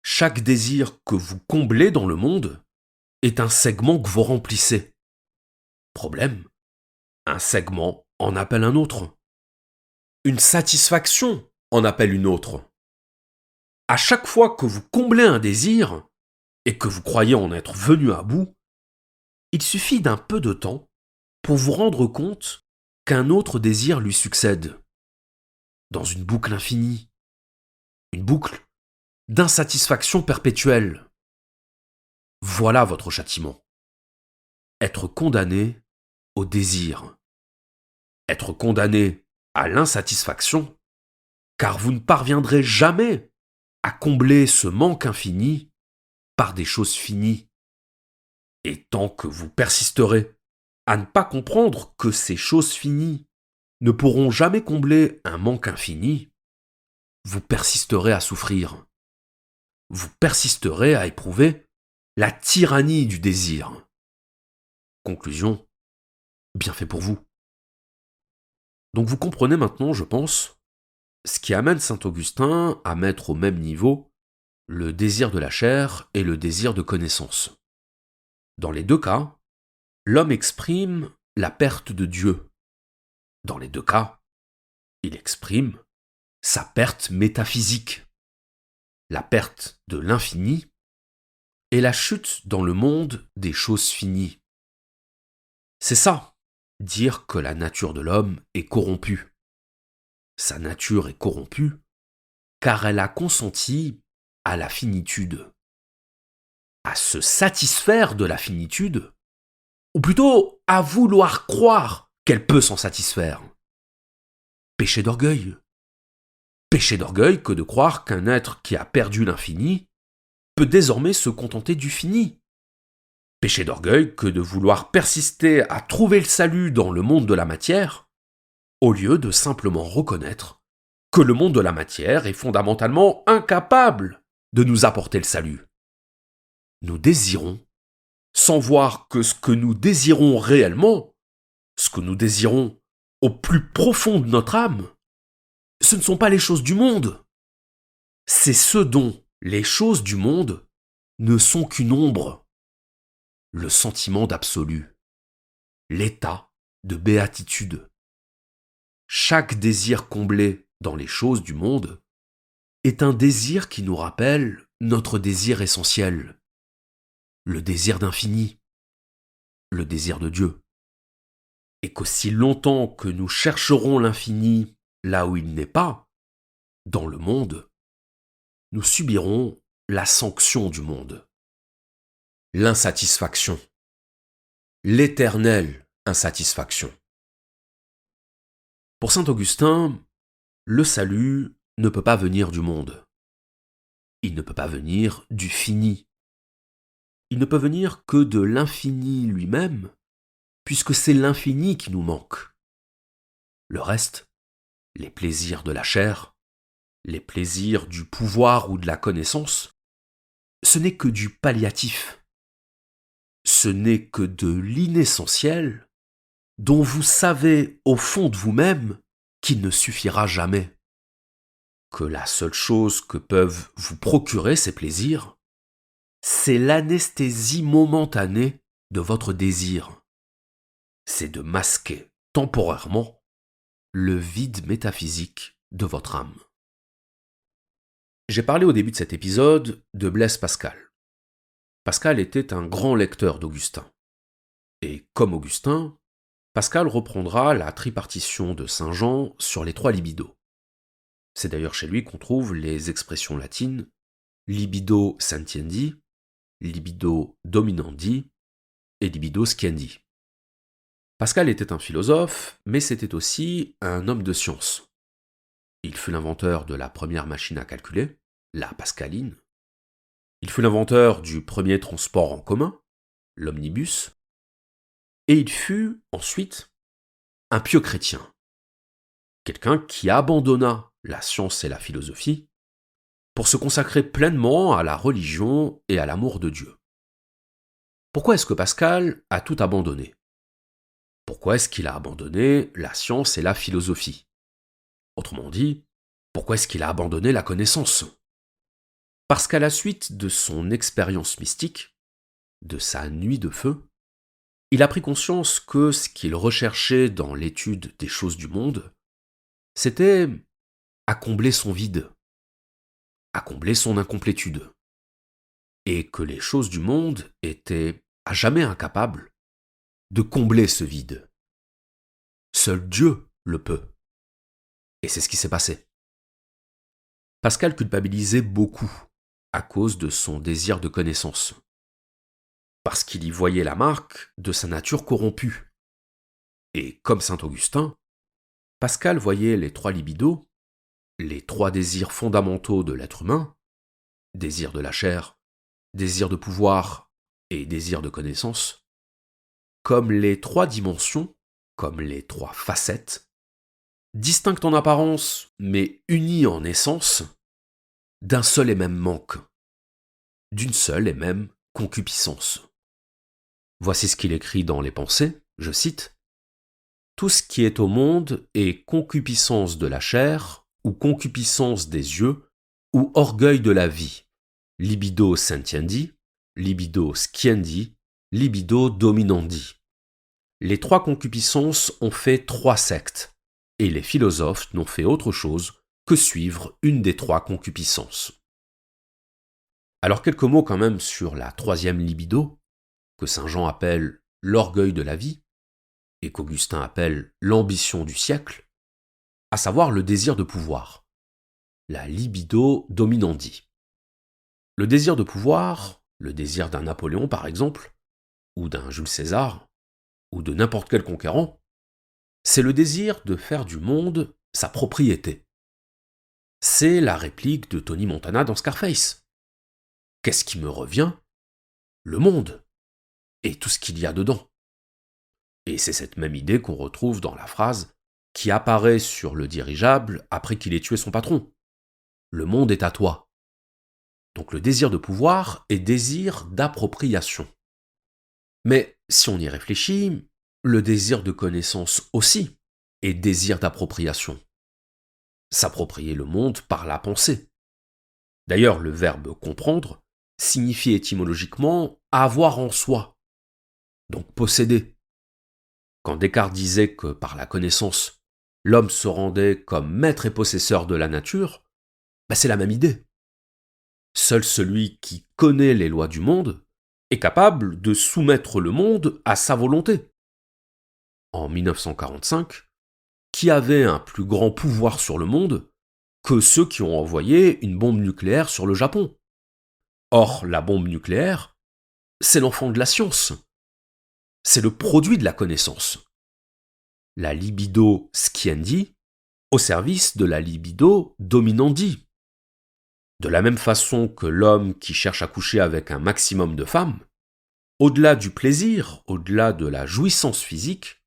Chaque désir que vous comblez dans le monde est un segment que vous remplissez. Problème, un segment en appelle un autre. Une satisfaction en appelle une autre. À chaque fois que vous comblez un désir, et que vous croyez en être venu à bout, il suffit d'un peu de temps pour vous rendre compte qu'un autre désir lui succède. Dans une boucle infinie. Une boucle d'insatisfaction perpétuelle. Voilà votre châtiment. Être condamné au désir. Être condamné à l'insatisfaction, car vous ne parviendrez jamais à combler ce manque infini par des choses finies. Et tant que vous persisterez à ne pas comprendre que ces choses finies ne pourront jamais combler un manque infini, vous persisterez à souffrir. Vous persisterez à éprouver la tyrannie du désir. Conclusion, bien fait pour vous. Donc vous comprenez maintenant, je pense, ce qui amène saint Augustin à mettre au même niveau le désir de la chair et le désir de connaissance. Dans les deux cas, l'homme exprime la perte de Dieu. Dans les deux cas, il exprime sa perte métaphysique, la perte de l'infini et la chute dans le monde des choses finies. C'est ça, dire que la nature de l'homme est corrompue. Sa nature est corrompue car elle a consenti à la finitude. à se satisfaire de la finitude, ou plutôt à vouloir croire qu'elle peut s'en satisfaire. Péché d'orgueil. Péché d'orgueil que de croire qu'un être qui a perdu l'infini peut désormais se contenter du fini. Péché d'orgueil que de vouloir persister à trouver le salut dans le monde de la matière, au lieu de simplement reconnaître que le monde de la matière est fondamentalement incapable de nous apporter le salut. Nous désirons, sans voir que ce que nous désirons réellement, ce que nous désirons au plus profond de notre âme, ce ne sont pas les choses du monde. C'est ce dont les choses du monde ne sont qu'une ombre. Le sentiment d'absolu, l'état de béatitude. Chaque désir comblé dans les choses du monde est un désir qui nous rappelle notre désir essentiel, le désir d'infini, le désir de Dieu. Et qu'aussi longtemps que nous chercherons l'infini là où il n'est pas, dans le monde, nous subirons la sanction du monde, l'insatisfaction, l'éternelle insatisfaction. Pour saint Augustin, le salut ne peut pas venir du monde. Il ne peut pas venir du fini. Il ne peut venir que de l'infini lui-même, puisque c'est l'infini qui nous manque. Le reste, les plaisirs de la chair, les plaisirs du pouvoir ou de la connaissance, ce n'est que du palliatif. Ce n'est que de l'inessentiel dont vous savez au fond de vous-même qu'il ne suffira jamais. Que la seule chose que peuvent vous procurer ces plaisirs, c'est l'anesthésie momentanée de votre désir. C'est de masquer temporairement le vide métaphysique de votre âme. J'ai parlé au début de cet épisode de Blaise Pascal. Pascal était un grand lecteur d'Augustin. Et comme Augustin, Pascal reprendra la tripartition de Saint Jean sur les 3 libidos. C'est d'ailleurs chez lui qu'on trouve les expressions latines libido sentiendi, libido dominandi et libido sciendi. Pascal était un philosophe, mais c'était aussi un homme de science. Il fut l'inventeur de la première machine à calculer, la pascaline. Il fut l'inventeur du premier transport en commun, l'omnibus. Et il fut, ensuite, un pieux chrétien. Quelqu'un qui abandonna la science et la philosophie pour se consacrer pleinement à la religion et à l'amour de Dieu. Pourquoi est-ce que Pascal a tout abandonné ? Pourquoi est-ce qu'il a abandonné la science et la philosophie ? Autrement dit, pourquoi est-ce qu'il a abandonné la connaissance ? Parce qu'à la suite de son expérience mystique, de sa nuit de feu, il a pris conscience que ce qu'il recherchait dans l'étude des choses du monde, c'était à combler son vide, à combler son incomplétude, et que les choses du monde étaient à jamais incapables de combler ce vide. Seul Dieu le peut. Et c'est ce qui s'est passé. Pascal culpabilisait beaucoup à cause de son désir de connaissance, parce qu'il y voyait la marque de sa nature corrompue. Et comme saint Augustin, Pascal voyait les 3 libidos, les 3 désirs fondamentaux de l'être humain, désir de la chair, désir de pouvoir et désir de connaissance, comme les 3 dimensions, comme les 3 facettes, distinctes en apparence mais unies en essence, d'un seul et même manque, d'une seule et même concupiscence. Voici ce qu'il écrit dans les Pensées, je cite, « Tout ce qui est au monde est concupiscence de la chair, ou concupiscence des yeux, ou orgueil de la vie, libido sentiendi, libido sciendi, libido dominandi. Les 3 concupiscences ont fait 3 sectes, et les philosophes n'ont fait autre chose que suivre une des 3 concupiscences. » Alors quelques mots quand même sur la 3e libido, que saint Jean appelle l'orgueil de la vie, et qu'Augustin appelle l'ambition du siècle, à savoir le désir de pouvoir, la libido dominandi. Le désir de pouvoir le désir d'un Napoléon par exemple, ou d'un Jules César, ou de n'importe quel conquérant, c'est le désir de faire du monde sa propriété. C'est la réplique de Tony Montana dans Scarface. Qu'est-ce qui me revient? Le monde, et tout ce qu'il y a dedans. Et c'est cette même idée qu'on retrouve dans la phrase qui apparaît sur le dirigeable après qu'il ait tué son patron. Le monde est à toi. Donc le désir de pouvoir est désir d'appropriation. Mais si on y réfléchit, le désir de connaissance aussi est désir d'appropriation. S'approprier le monde par la pensée. D'ailleurs, le verbe comprendre signifie étymologiquement avoir en soi, donc posséder. Quand Descartes disait que par la connaissance, l'homme se rendait comme maître et possesseur de la nature, c'est la même idée. Seul celui qui connaît les lois du monde est capable de soumettre le monde à sa volonté. En 1945, qui avait un plus grand pouvoir sur le monde que ceux qui ont envoyé une bombe nucléaire sur le Japon? Or, la bombe nucléaire, c'est l'enfant de la science. C'est le produit de la connaissance. La libido sciendi au service de la libido dominandi. De la même façon que l'homme qui cherche à coucher avec un maximum de femmes, au-delà du plaisir, au-delà de la jouissance physique,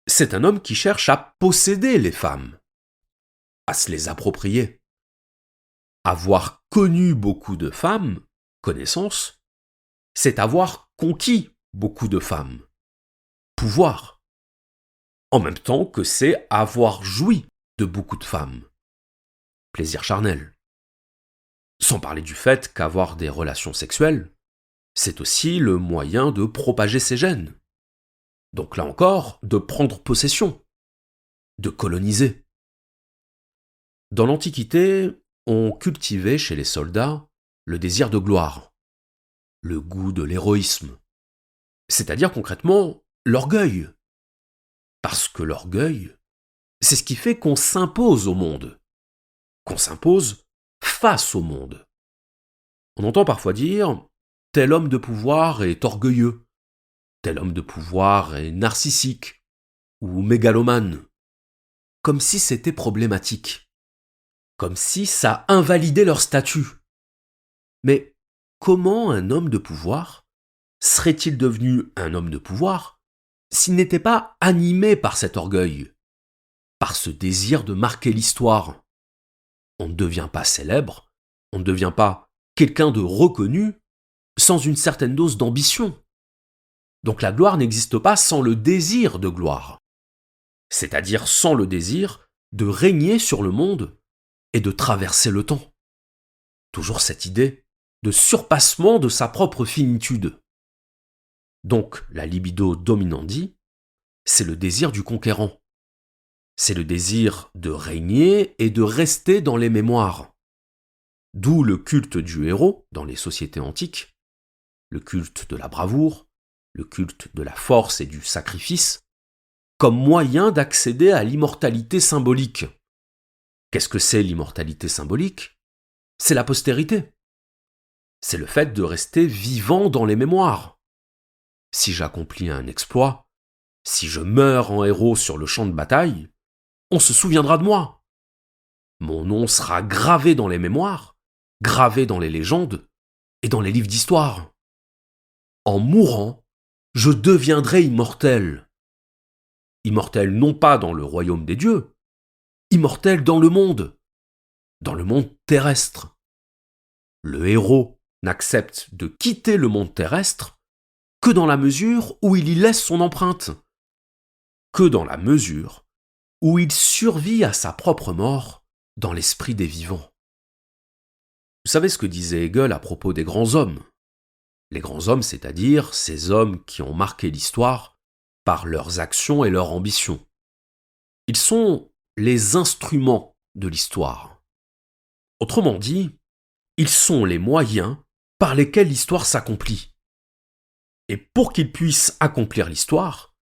c'est un homme qui cherche à posséder les femmes, à se les approprier. Avoir connu beaucoup de femmes, connaissance, c'est avoir conquis beaucoup de femmes, pouvoir. En même temps que c'est avoir joui de beaucoup de femmes, plaisir charnel. Sans parler du fait qu'avoir des relations sexuelles, c'est aussi le moyen de propager ses gènes. Donc là encore, de prendre possession, de coloniser. Dans l'Antiquité, on cultivait chez les soldats le désir de gloire, le goût de l'héroïsme, c'est-à-dire concrètement l'orgueil. Parce que l'orgueil, c'est ce qui fait qu'on s'impose au monde, qu'on s'impose face au monde. On entend parfois dire « tel homme de pouvoir est orgueilleux », tel homme de pouvoir est narcissique ou mégalomane, comme si c'était problématique, comme si ça invalidait leur statut. Mais comment un homme de pouvoir serait-il devenu un homme de pouvoir s'il n'était pas animé par cet orgueil, par ce désir de marquer l'histoire? On ne devient pas célèbre, on ne devient pas quelqu'un de reconnu sans une certaine dose d'ambition. Donc la gloire n'existe pas sans le désir de gloire, c'est-à-dire sans le désir de régner sur le monde et de traverser le temps. Toujours cette idée de surpassement de sa propre finitude. Donc la libido dominandi, c'est le désir du conquérant. C'est le désir de régner et de rester dans les mémoires. D'où le culte du héros dans les sociétés antiques, le culte de la bravoure, le culte de la force et du sacrifice, comme moyen d'accéder à l'immortalité symbolique. Qu'est-ce que c'est l'immortalité symbolique? C'est la postérité. C'est le fait de rester vivant dans les mémoires. Si j'accomplis un exploit, si je meurs en héros sur le champ de bataille, on se souviendra de moi. Mon nom sera gravé dans les mémoires, gravé dans les légendes et dans les livres d'histoire. En mourant, je deviendrai immortel. Immortel non pas dans le royaume des dieux, immortel dans le monde terrestre. Le héros n'accepte de quitter le monde terrestre que dans la mesure où il y laisse son empreinte, que dans la mesure où il survit à sa propre mort dans l'esprit des vivants. Vous savez ce que disait Hegel à propos des grands hommes? Les grands hommes, c'est-à-dire ces hommes qui ont marqué l'histoire par leurs actions et leurs ambitions. Ils sont les instruments de l'histoire. Autrement dit, ils sont les moyens par lesquels l'histoire s'accomplit. Et pour qu'ils puissent accomplir l'histoire,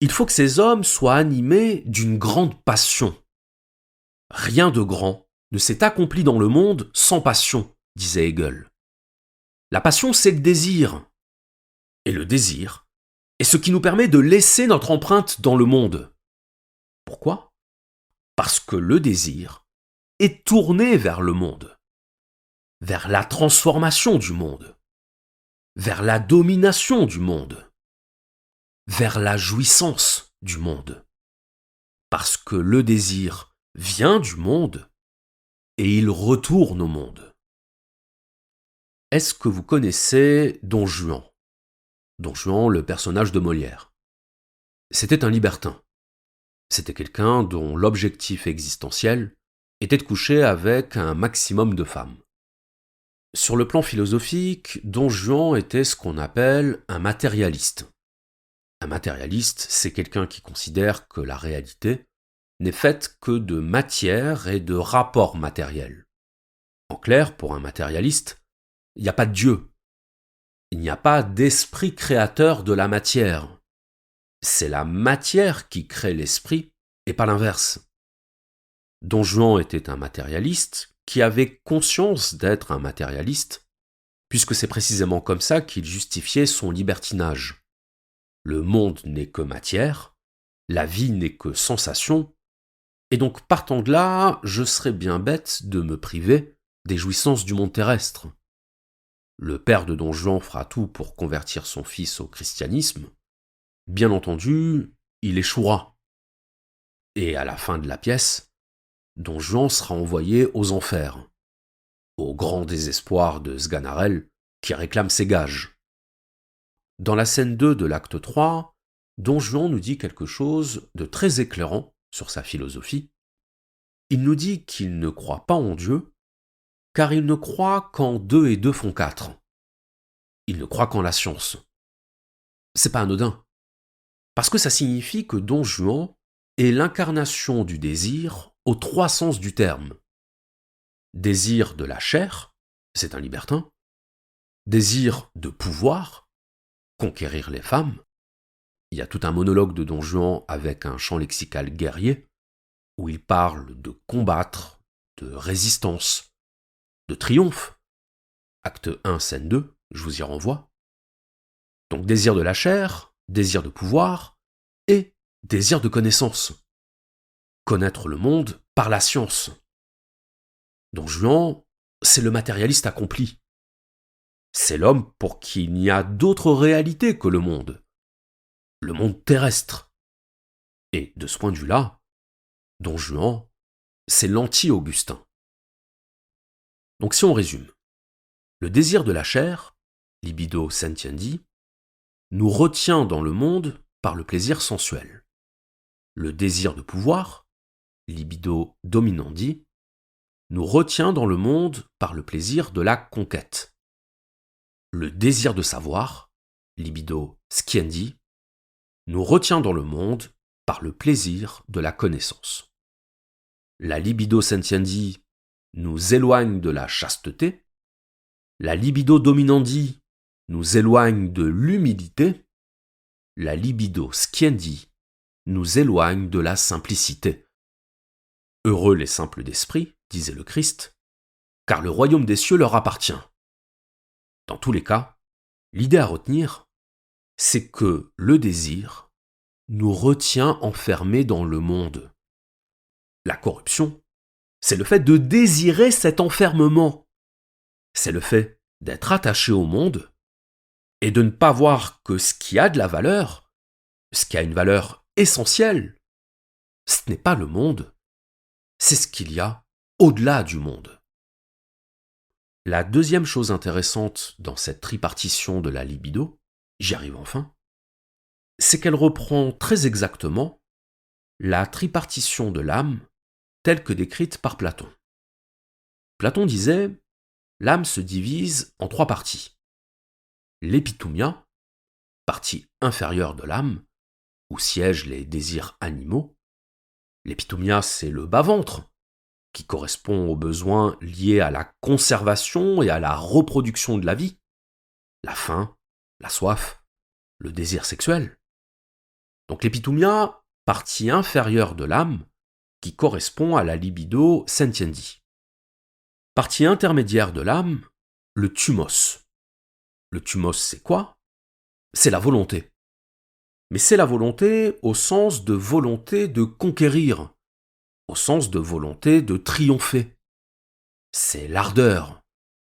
il faut que ces hommes soient animés d'une grande passion. Rien de grand ne s'est accompli dans le monde sans passion, disait Hegel. La passion, c'est le désir. Et le désir est ce qui nous permet de laisser notre empreinte dans le monde. Pourquoi ? Parce que le désir est tourné vers le monde, vers la transformation du monde, vers la domination du monde, vers la jouissance du monde. Parce que le désir vient du monde et il retourne au monde. Est-ce que vous connaissez Don Juan ? Don Juan, le personnage de Molière. C'était un libertin. C'était quelqu'un dont l'objectif existentiel était de coucher avec un maximum de femmes. Sur le plan philosophique, Don Juan était ce qu'on appelle un matérialiste. Un matérialiste, c'est quelqu'un qui considère que la réalité n'est faite que de matière et de rapports matériels. En clair, pour un matérialiste, il n'y a pas de Dieu. Il n'y a pas d'esprit créateur de la matière. C'est la matière qui crée l'esprit et pas l'inverse. Don Juan était un matérialiste qui avait conscience d'être un matérialiste, puisque c'est précisément comme ça qu'il justifiait son libertinage. Le monde n'est que matière, la vie n'est que sensation, et donc partant de là, je serais bien bête de me priver des jouissances du monde terrestre. Le père de Don Juan fera tout pour convertir son fils au christianisme. Bien entendu, il échouera. Et à la fin de la pièce, Don Juan sera envoyé aux enfers, au grand désespoir de Sganarelle qui réclame ses gages. Dans la scène 2 de l'acte 3, Don Juan nous dit quelque chose de très éclairant sur sa philosophie. Il nous dit qu'il ne croit pas en Dieu, car il ne croit qu'en 2 et 2 font 4. Il ne croit qu'en la science. C'est pas anodin, parce que ça signifie que Don Juan est l'incarnation du désir aux 3 sens du terme. Désir de la chair, c'est un libertin. Désir de pouvoir, conquérir les femmes. Il y a tout un monologue de Don Juan avec un champ lexical guerrier, où il parle de combattre, de résistance, de triomphe. Acte 1, scène 2, je vous y renvoie. Donc désir de la chair, désir de pouvoir et désir de connaissance. Connaître le monde par la science. Don Juan, c'est le matérialiste accompli. C'est l'homme pour qui il n'y a d'autre réalité que le monde terrestre. Et de ce point de vue-là, Don Juan, c'est l'anti-Augustin. Donc si on résume, le désir de la chair, libido sentiendi, nous retient dans le monde par le plaisir sensuel. Le désir de pouvoir, libido dominandi, nous retient dans le monde par le plaisir de la conquête. Le désir de savoir, libido sciendi, nous retient dans le monde par le plaisir de la connaissance. La libido sentiendi nous éloigne de la chasteté, la libido dominandi nous éloigne de l'humilité, la libido sciendi nous éloigne de la simplicité. Heureux les simples d'esprit, disait le Christ, car le royaume des cieux leur appartient. Dans tous les cas, l'idée à retenir, c'est que le désir nous retient enfermés dans le monde. La corruption, c'est le fait de désirer cet enfermement. C'est le fait d'être attaché au monde et de ne pas voir que ce qui a de la valeur, ce qui a une valeur essentielle, ce n'est pas le monde, c'est ce qu'il y a au-delà du monde. La deuxième chose intéressante dans cette tripartition de la libido, j'y arrive enfin, c'est qu'elle reprend très exactement la tripartition de l'âme telle que décrite par Platon. Platon disait « L'âme se divise en 3 parties. L'épitoumia, partie inférieure de l'âme, où siègent les désirs animaux. L'épitoumia, c'est le bas-ventre, qui correspond aux besoins liés à la conservation et à la reproduction de la vie. La faim, la soif, le désir sexuel. Donc l'épitoumia, partie inférieure de l'âme, qui correspond à la libido sentiendi. Partie intermédiaire de l'âme, le thumos, Le thumos, c'est quoi? C'est la volonté. Mais c'est la volonté au sens de volonté de conquérir, au sens de volonté de triompher. C'est l'ardeur,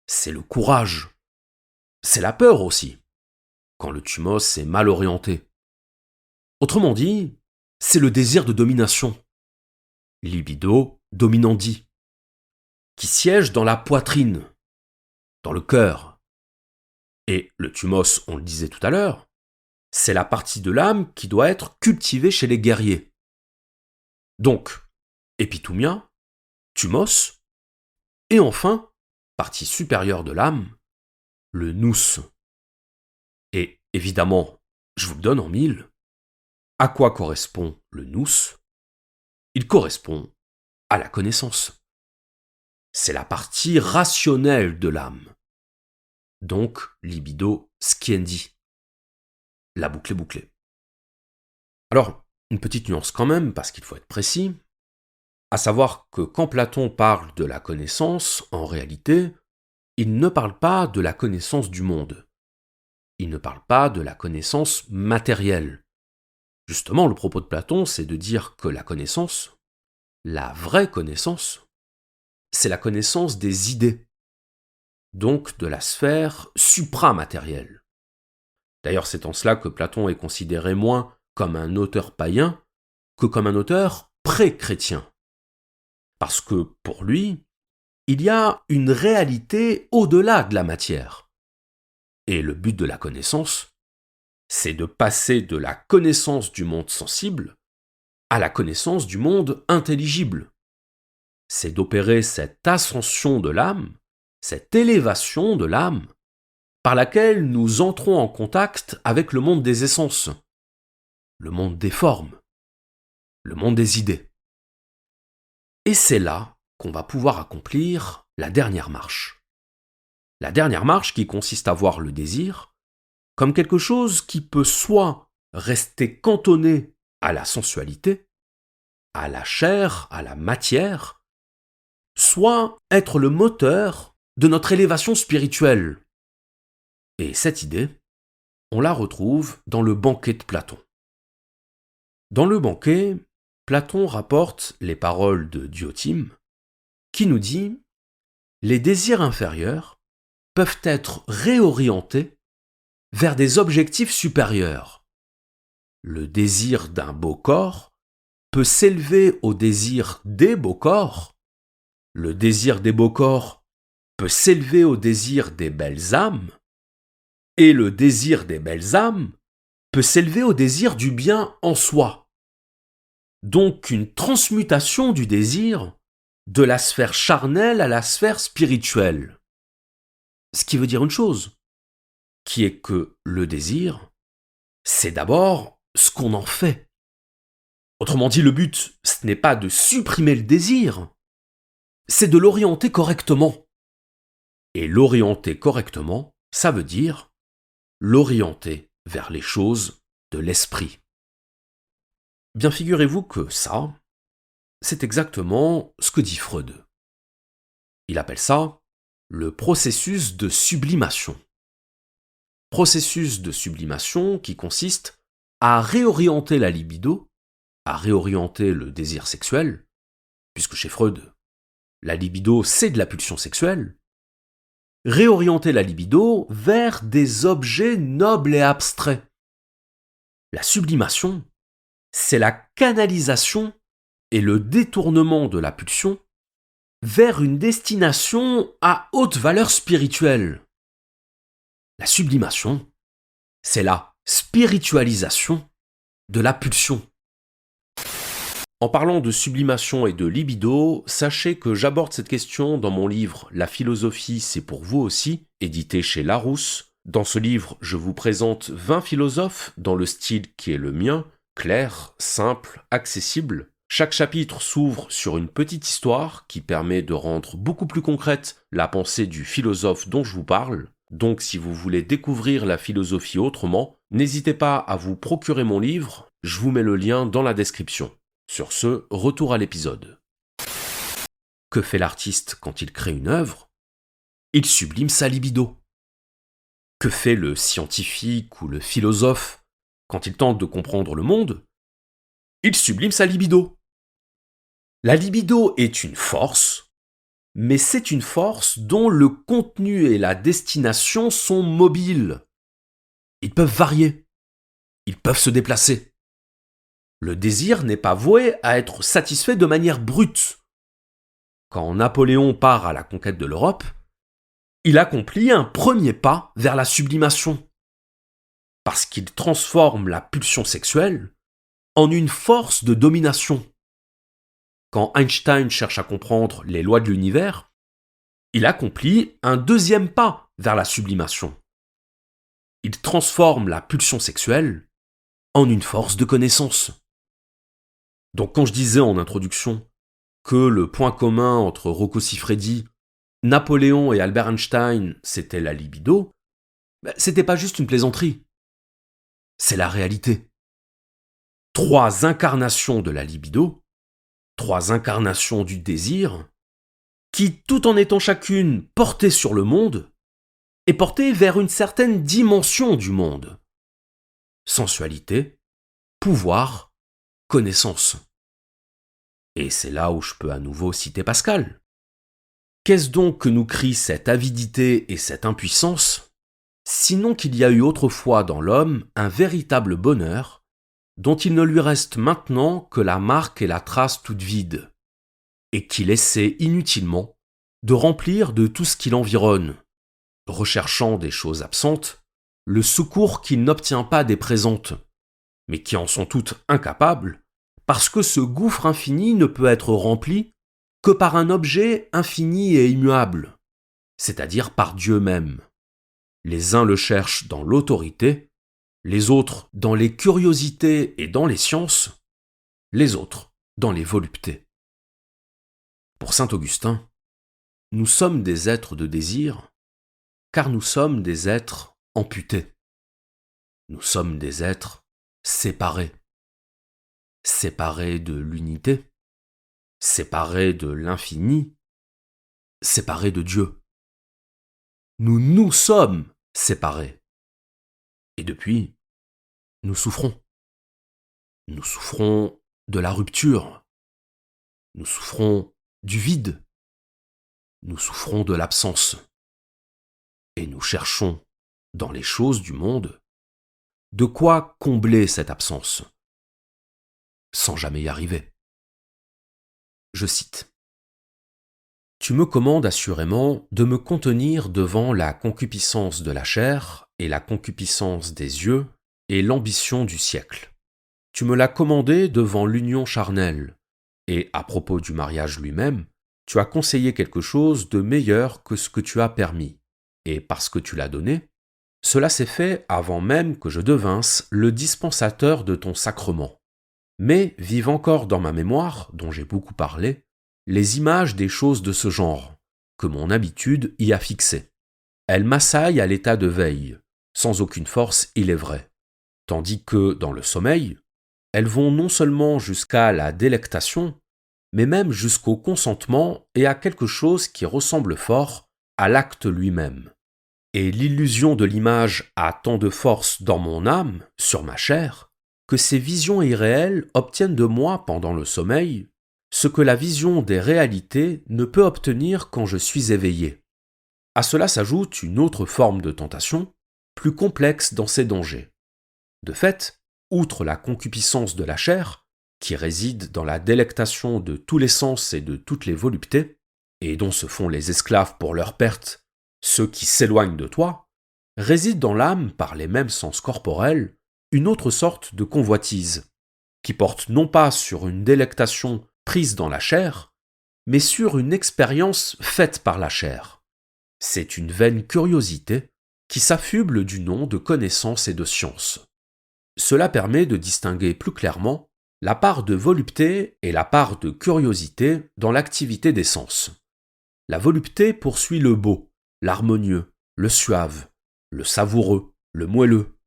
c'est le courage, c'est la peur aussi, quand le thumos est mal orienté. Autrement dit, c'est le désir de domination, libido dominandi, qui siège dans la poitrine, dans le cœur. Et le thumos, on le disait tout à l'heure, c'est la partie de l'âme qui doit être cultivée chez les guerriers. Donc, épithumia, thumos, et enfin, partie supérieure de l'âme, le nous. Et évidemment, je vous le donne en mille, à quoi correspond le nous? Il correspond à la connaissance. C'est la partie rationnelle de l'âme. Donc, libido sciendi. La boucle est bouclée. Alors, une petite nuance quand même, parce qu'il faut être précis, à savoir que quand Platon parle de la connaissance, en réalité, il ne parle pas de la connaissance du monde. Il ne parle pas de la connaissance matérielle. Justement, le propos de Platon, c'est de dire que la connaissance, la vraie connaissance, c'est la connaissance des idées, donc de la sphère supramatérielle. D'ailleurs, c'est en cela que Platon est considéré moins comme un auteur païen que comme un auteur pré-chrétien. Parce que, pour lui, il y a une réalité au-delà de la matière. Et le but de la connaissance, c'est de passer de la connaissance du monde sensible à la connaissance du monde intelligible. C'est d'opérer cette ascension de l'âme, cette élévation de l'âme, par laquelle nous entrons en contact avec le monde des essences, le monde des formes, le monde des idées. Et c'est là qu'on va pouvoir accomplir la dernière marche. La dernière marche qui consiste à voir le désir comme quelque chose qui peut soit rester cantonné à la sensualité, à la chair, à la matière, soit être le moteur de notre élévation spirituelle. Et cette idée, on la retrouve dans le banquet de Platon. Dans le banquet, Platon rapporte les paroles de Diotime, qui nous dit « Les désirs inférieurs peuvent être réorientés vers des objectifs supérieurs. Le désir d'un beau corps peut s'élever au désir des beaux corps. Le désir des beaux corps peut s'élever au désir des belles âmes. Et le désir des belles âmes peut s'élever au désir du bien en soi. Donc une transmutation du désir de la sphère charnelle à la sphère spirituelle. Ce qui veut dire une chose, qui est que le désir, c'est d'abord ce qu'on en fait. Autrement dit, le but, ce n'est pas de supprimer le désir, c'est de l'orienter correctement. Et l'orienter correctement, ça veut dire l'orienter vers les choses de l'esprit. Bien figurez-vous que ça, c'est exactement ce que dit Freud. Il appelle ça le processus de sublimation. Processus de sublimation qui consiste à réorienter la libido, à réorienter le désir sexuel, puisque chez Freud, la libido c'est de la pulsion sexuelle, réorienter la libido vers des objets nobles et abstraits. La sublimation, c'est la canalisation et le détournement de la pulsion vers une destination à haute valeur spirituelle. La sublimation, c'est la spiritualisation de la pulsion. En parlant de sublimation et de libido, sachez que j'aborde cette question dans mon livre « La philosophie, c'est pour vous aussi », édité chez Larousse. Dans ce livre, je vous présente 20 philosophes dans le style qui est le mien, clair, simple, accessible. Chaque chapitre s'ouvre sur une petite histoire qui permet de rendre beaucoup plus concrète la pensée du philosophe dont je vous parle. Donc si vous voulez découvrir la philosophie autrement, n'hésitez pas à vous procurer mon livre, je vous mets le lien dans la description. Sur ce, retour à l'épisode. Que fait l'artiste quand il crée une œuvre? Il sublime sa libido. Que fait le scientifique ou le philosophe quand il tente de comprendre le monde? Il sublime sa libido. La libido est une force, mais c'est une force dont le contenu et la destination sont mobiles. Ils peuvent varier, ils peuvent se déplacer. Le désir n'est pas voué à être satisfait de manière brute. Quand Napoléon part à la conquête de l'Europe, il accomplit un premier pas vers la sublimation, parce qu'il transforme la pulsion sexuelle en une force de domination. Quand Einstein cherche à comprendre les lois de l'univers, il accomplit un deuxième pas vers la sublimation. Il transforme la pulsion sexuelle en une force de connaissance. Donc quand je disais en introduction que le point commun entre Rocco Siffredi, Napoléon et Albert Einstein, c'était la libido, c'était pas juste une plaisanterie. C'est la réalité. 3 incarnations de la libido, 3 incarnations du désir, qui, tout en étant chacune portée sur le monde, est portée vers une certaine dimension du monde. Sensualité, pouvoir, connaissance. Et c'est là où je peux à nouveau citer Pascal. Qu'est-ce donc que nous crient cette avidité et cette impuissance, sinon qu'il y a eu autrefois dans l'homme un véritable bonheur, dont il ne lui reste maintenant que la marque et la trace toute vide, et qu'il essaie inutilement de remplir de tout ce qui l'environne, recherchant des choses absentes, le secours qu'il n'obtient pas des présentes, mais qui en sont toutes incapables, parce que ce gouffre infini ne peut être rempli que par un objet infini et immuable, c'est-à-dire par Dieu même. Les uns le cherchent dans l'autorité, les autres dans les curiosités et dans les sciences, les autres dans les voluptés. Pour saint Augustin, nous sommes des êtres de désir, car nous sommes des êtres amputés. Nous sommes des êtres séparés. Séparés de l'unité, séparés de l'infini, séparés de Dieu. Nous nous sommes séparés. Et depuis, nous souffrons. Nous souffrons de la rupture. Nous souffrons du vide. Nous souffrons de l'absence. Et nous cherchons, dans les choses du monde, de quoi combler cette absence, sans jamais y arriver. Je cite. Tu me commandes assurément de me contenir devant la concupiscence de la chair et la concupiscence des yeux et l'ambition du siècle. Tu me l'as commandé devant l'union charnelle, et à propos du mariage lui-même, tu as conseillé quelque chose de meilleur que ce que tu as permis, et parce que tu l'as donné, cela s'est fait avant même que je devinsse le dispensateur de ton sacrement. Mais vivent encore dans ma mémoire, dont j'ai beaucoup parlé, les images des choses de ce genre, que mon habitude y a fixées. Elles m'assaillent à l'état de veille, sans aucune force, il est vrai, tandis que, dans le sommeil, elles vont non seulement jusqu'à la délectation, mais même jusqu'au consentement et à quelque chose qui ressemble fort à l'acte lui-même. Et l'illusion de l'image a tant de force dans mon âme, sur ma chair, que ces visions irréelles obtiennent de moi pendant le sommeil ce que la vision des réalités ne peut obtenir quand je suis éveillé. À cela s'ajoute une autre forme de tentation, plus complexe dans ses dangers. De fait, outre la concupiscence de la chair, qui réside dans la délectation de tous les sens et de toutes les voluptés, et dont se font les esclaves pour leur perte, ceux qui s'éloignent de toi, réside dans l'âme, par les mêmes sens corporels, une autre sorte de convoitise, qui porte non pas sur une délectation prise dans la chair, mais sur une expérience faite par la chair. C'est une vaine curiosité qui s'affuble du nom de connaissance et de science. Cela permet de distinguer plus clairement la part de volupté et la part de curiosité dans l'activité des sens. La volupté poursuit le beau, l'harmonieux, le suave, le savoureux, le moelleux,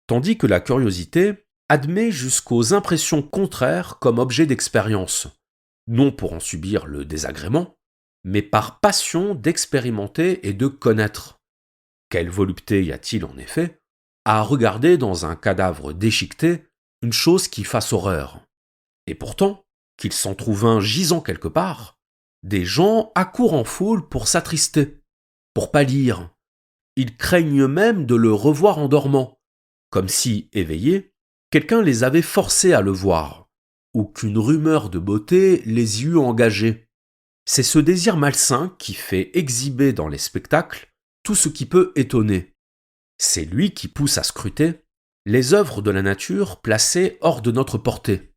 tandis que la curiosité admet jusqu'aux impressions contraires comme objet d'expérience, non pour en subir le désagrément, mais par passion d'expérimenter et de connaître, quelle volupté y a-t-il en effet à regarder dans un cadavre déchiqueté une chose qui fasse horreur? Et pourtant, qu'il s'en trouve un gisant quelque part, des gens accourent en foule pour s'attrister, pour pâlir. Ils craignent même de le revoir en dormant, comme si, éveillés, quelqu'un les avait forcés à le voir, ou qu'une rumeur de beauté les y eût engagés. C'est ce désir malsain qui fait exhiber dans les spectacles tout ce qui peut étonner. C'est lui qui pousse à scruter les œuvres de la nature placées hors de notre portée.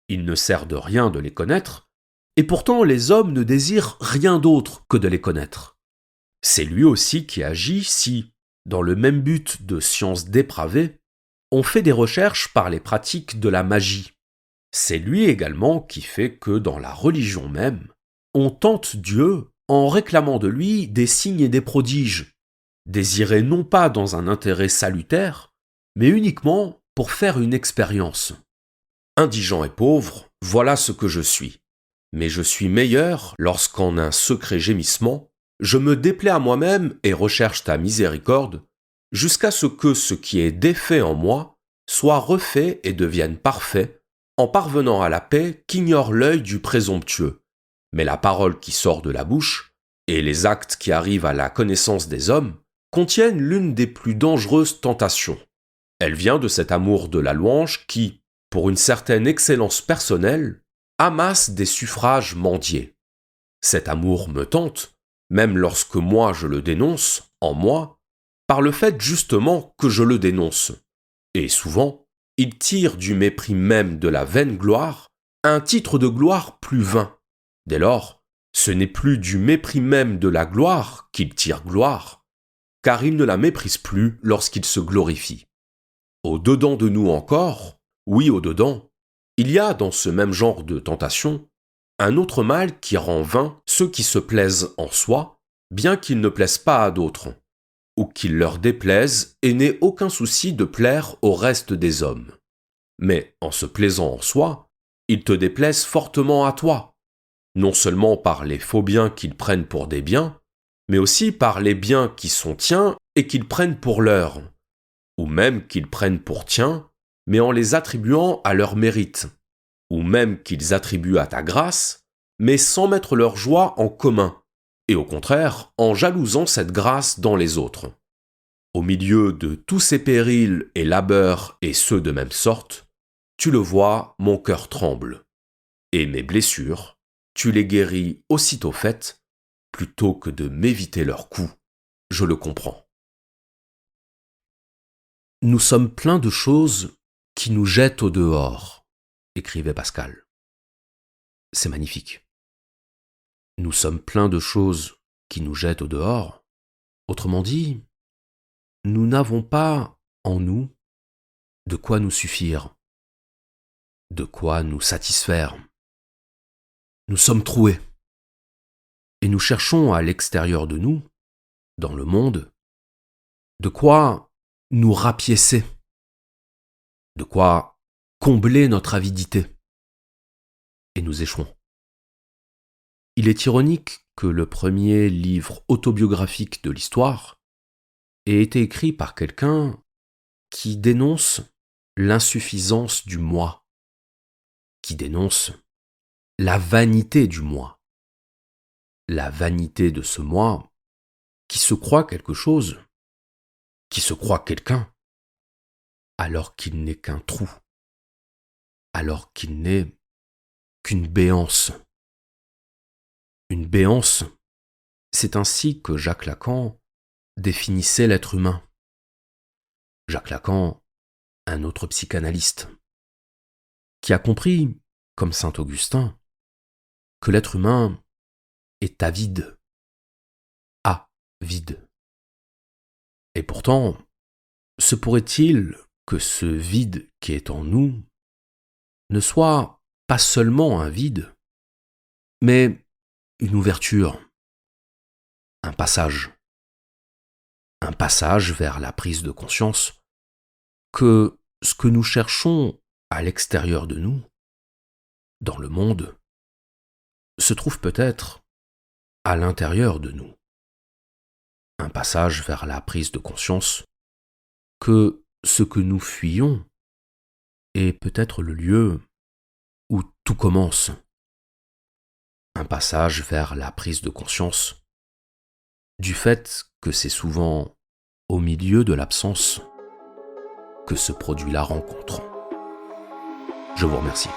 Il ne sert de rien de les connaître, et pourtant les hommes ne désirent rien d'autre que de les connaître. C'est lui aussi qui agit si, dans le même but de science dépravée, on fait des recherches par les pratiques de la magie. C'est lui également qui fait que dans la religion même, on tente Dieu en réclamant de lui des signes et des prodiges, désirés non pas dans un intérêt salutaire, mais uniquement pour faire une expérience. Indigent et pauvre, voilà ce que je suis. Mais je suis meilleur lorsqu'en un secret gémissement, je me déplais à moi-même et recherche ta miséricorde, jusqu'à ce que ce qui est défait en moi soit refait et devienne parfait, en parvenant à la paix qu'ignore l'œil du présomptueux. Mais la parole qui sort de la bouche, et les actes qui arrivent à la connaissance des hommes, contiennent l'une des plus dangereuses tentations. Elle vient de cet amour de la louange qui, pour une certaine excellence personnelle, amasse des suffrages mendiés. Cet amour me tente, même lorsque moi je le dénonce, en moi, par le fait justement que je le dénonce. Et souvent, il tire du mépris même de la vaine gloire un titre de gloire plus vain. Dès lors, ce n'est plus du mépris même de la gloire qu'il tire gloire, car il ne la méprise plus lorsqu'il se glorifie. Au-dedans de nous encore, oui au-dedans, il y a dans ce même genre de tentation un autre mal qui rend vain ceux qui se plaisent en soi, bien qu'ils ne plaisent pas à d'autres, ou qu'il leur déplaise et n'aient aucun souci de plaire au reste des hommes. Mais en se plaisant en soi, ils te déplaisent fortement à toi, non seulement par les faux biens qu'ils prennent pour des biens, mais aussi par les biens qui sont tiens et qu'ils prennent pour leurs, ou même qu'ils prennent pour tiens, mais en les attribuant à leur mérite, ou même qu'ils attribuent à ta grâce, mais sans mettre leur joie en commun, et au contraire en jalousant cette grâce dans les autres. Au milieu de tous ces périls et labeurs et ceux de même sorte, tu le vois, mon cœur tremble. Et mes blessures, tu les guéris aussitôt faites, plutôt que de m'éviter leurs coups. Je le comprends. Nous sommes pleins de choses qui nous jettent au dehors, écrivait Pascal. C'est magnifique. Nous sommes pleins de choses qui nous jettent au dehors. Autrement dit, nous n'avons pas en nous de quoi nous suffire, de quoi nous satisfaire. Nous sommes troués. Et nous cherchons à l'extérieur de nous, dans le monde, de quoi nous rapiécer, de quoi combler notre avidité. Et nous échouons. Il est ironique que le premier livre autobiographique de l'histoire ait été écrit par quelqu'un qui dénonce l'insuffisance du moi, qui dénonce la vanité du moi, la vanité de ce moi qui se croit quelque chose, qui se croit quelqu'un, alors qu'il n'est qu'un trou, alors qu'il n'est qu'une béance. Une béance, c'est ainsi que Jacques Lacan définissait l'être humain. Jacques Lacan, un autre psychanalyste, qui a compris, comme saint Augustin, que l'être humain est avide, vide. Et pourtant, se pourrait-il que ce vide qui est en nous ne soit pas seulement un vide, mais une ouverture, un passage vers la prise de conscience que ce que nous cherchons à l'extérieur de nous, dans le monde, se trouve peut-être à l'intérieur de nous. Un passage vers la prise de conscience que ce que nous fuyons est peut-être le lieu où tout commence. Un passage vers la prise de conscience du fait que c'est souvent au milieu de l'absence que se produit la rencontre. Je vous remercie.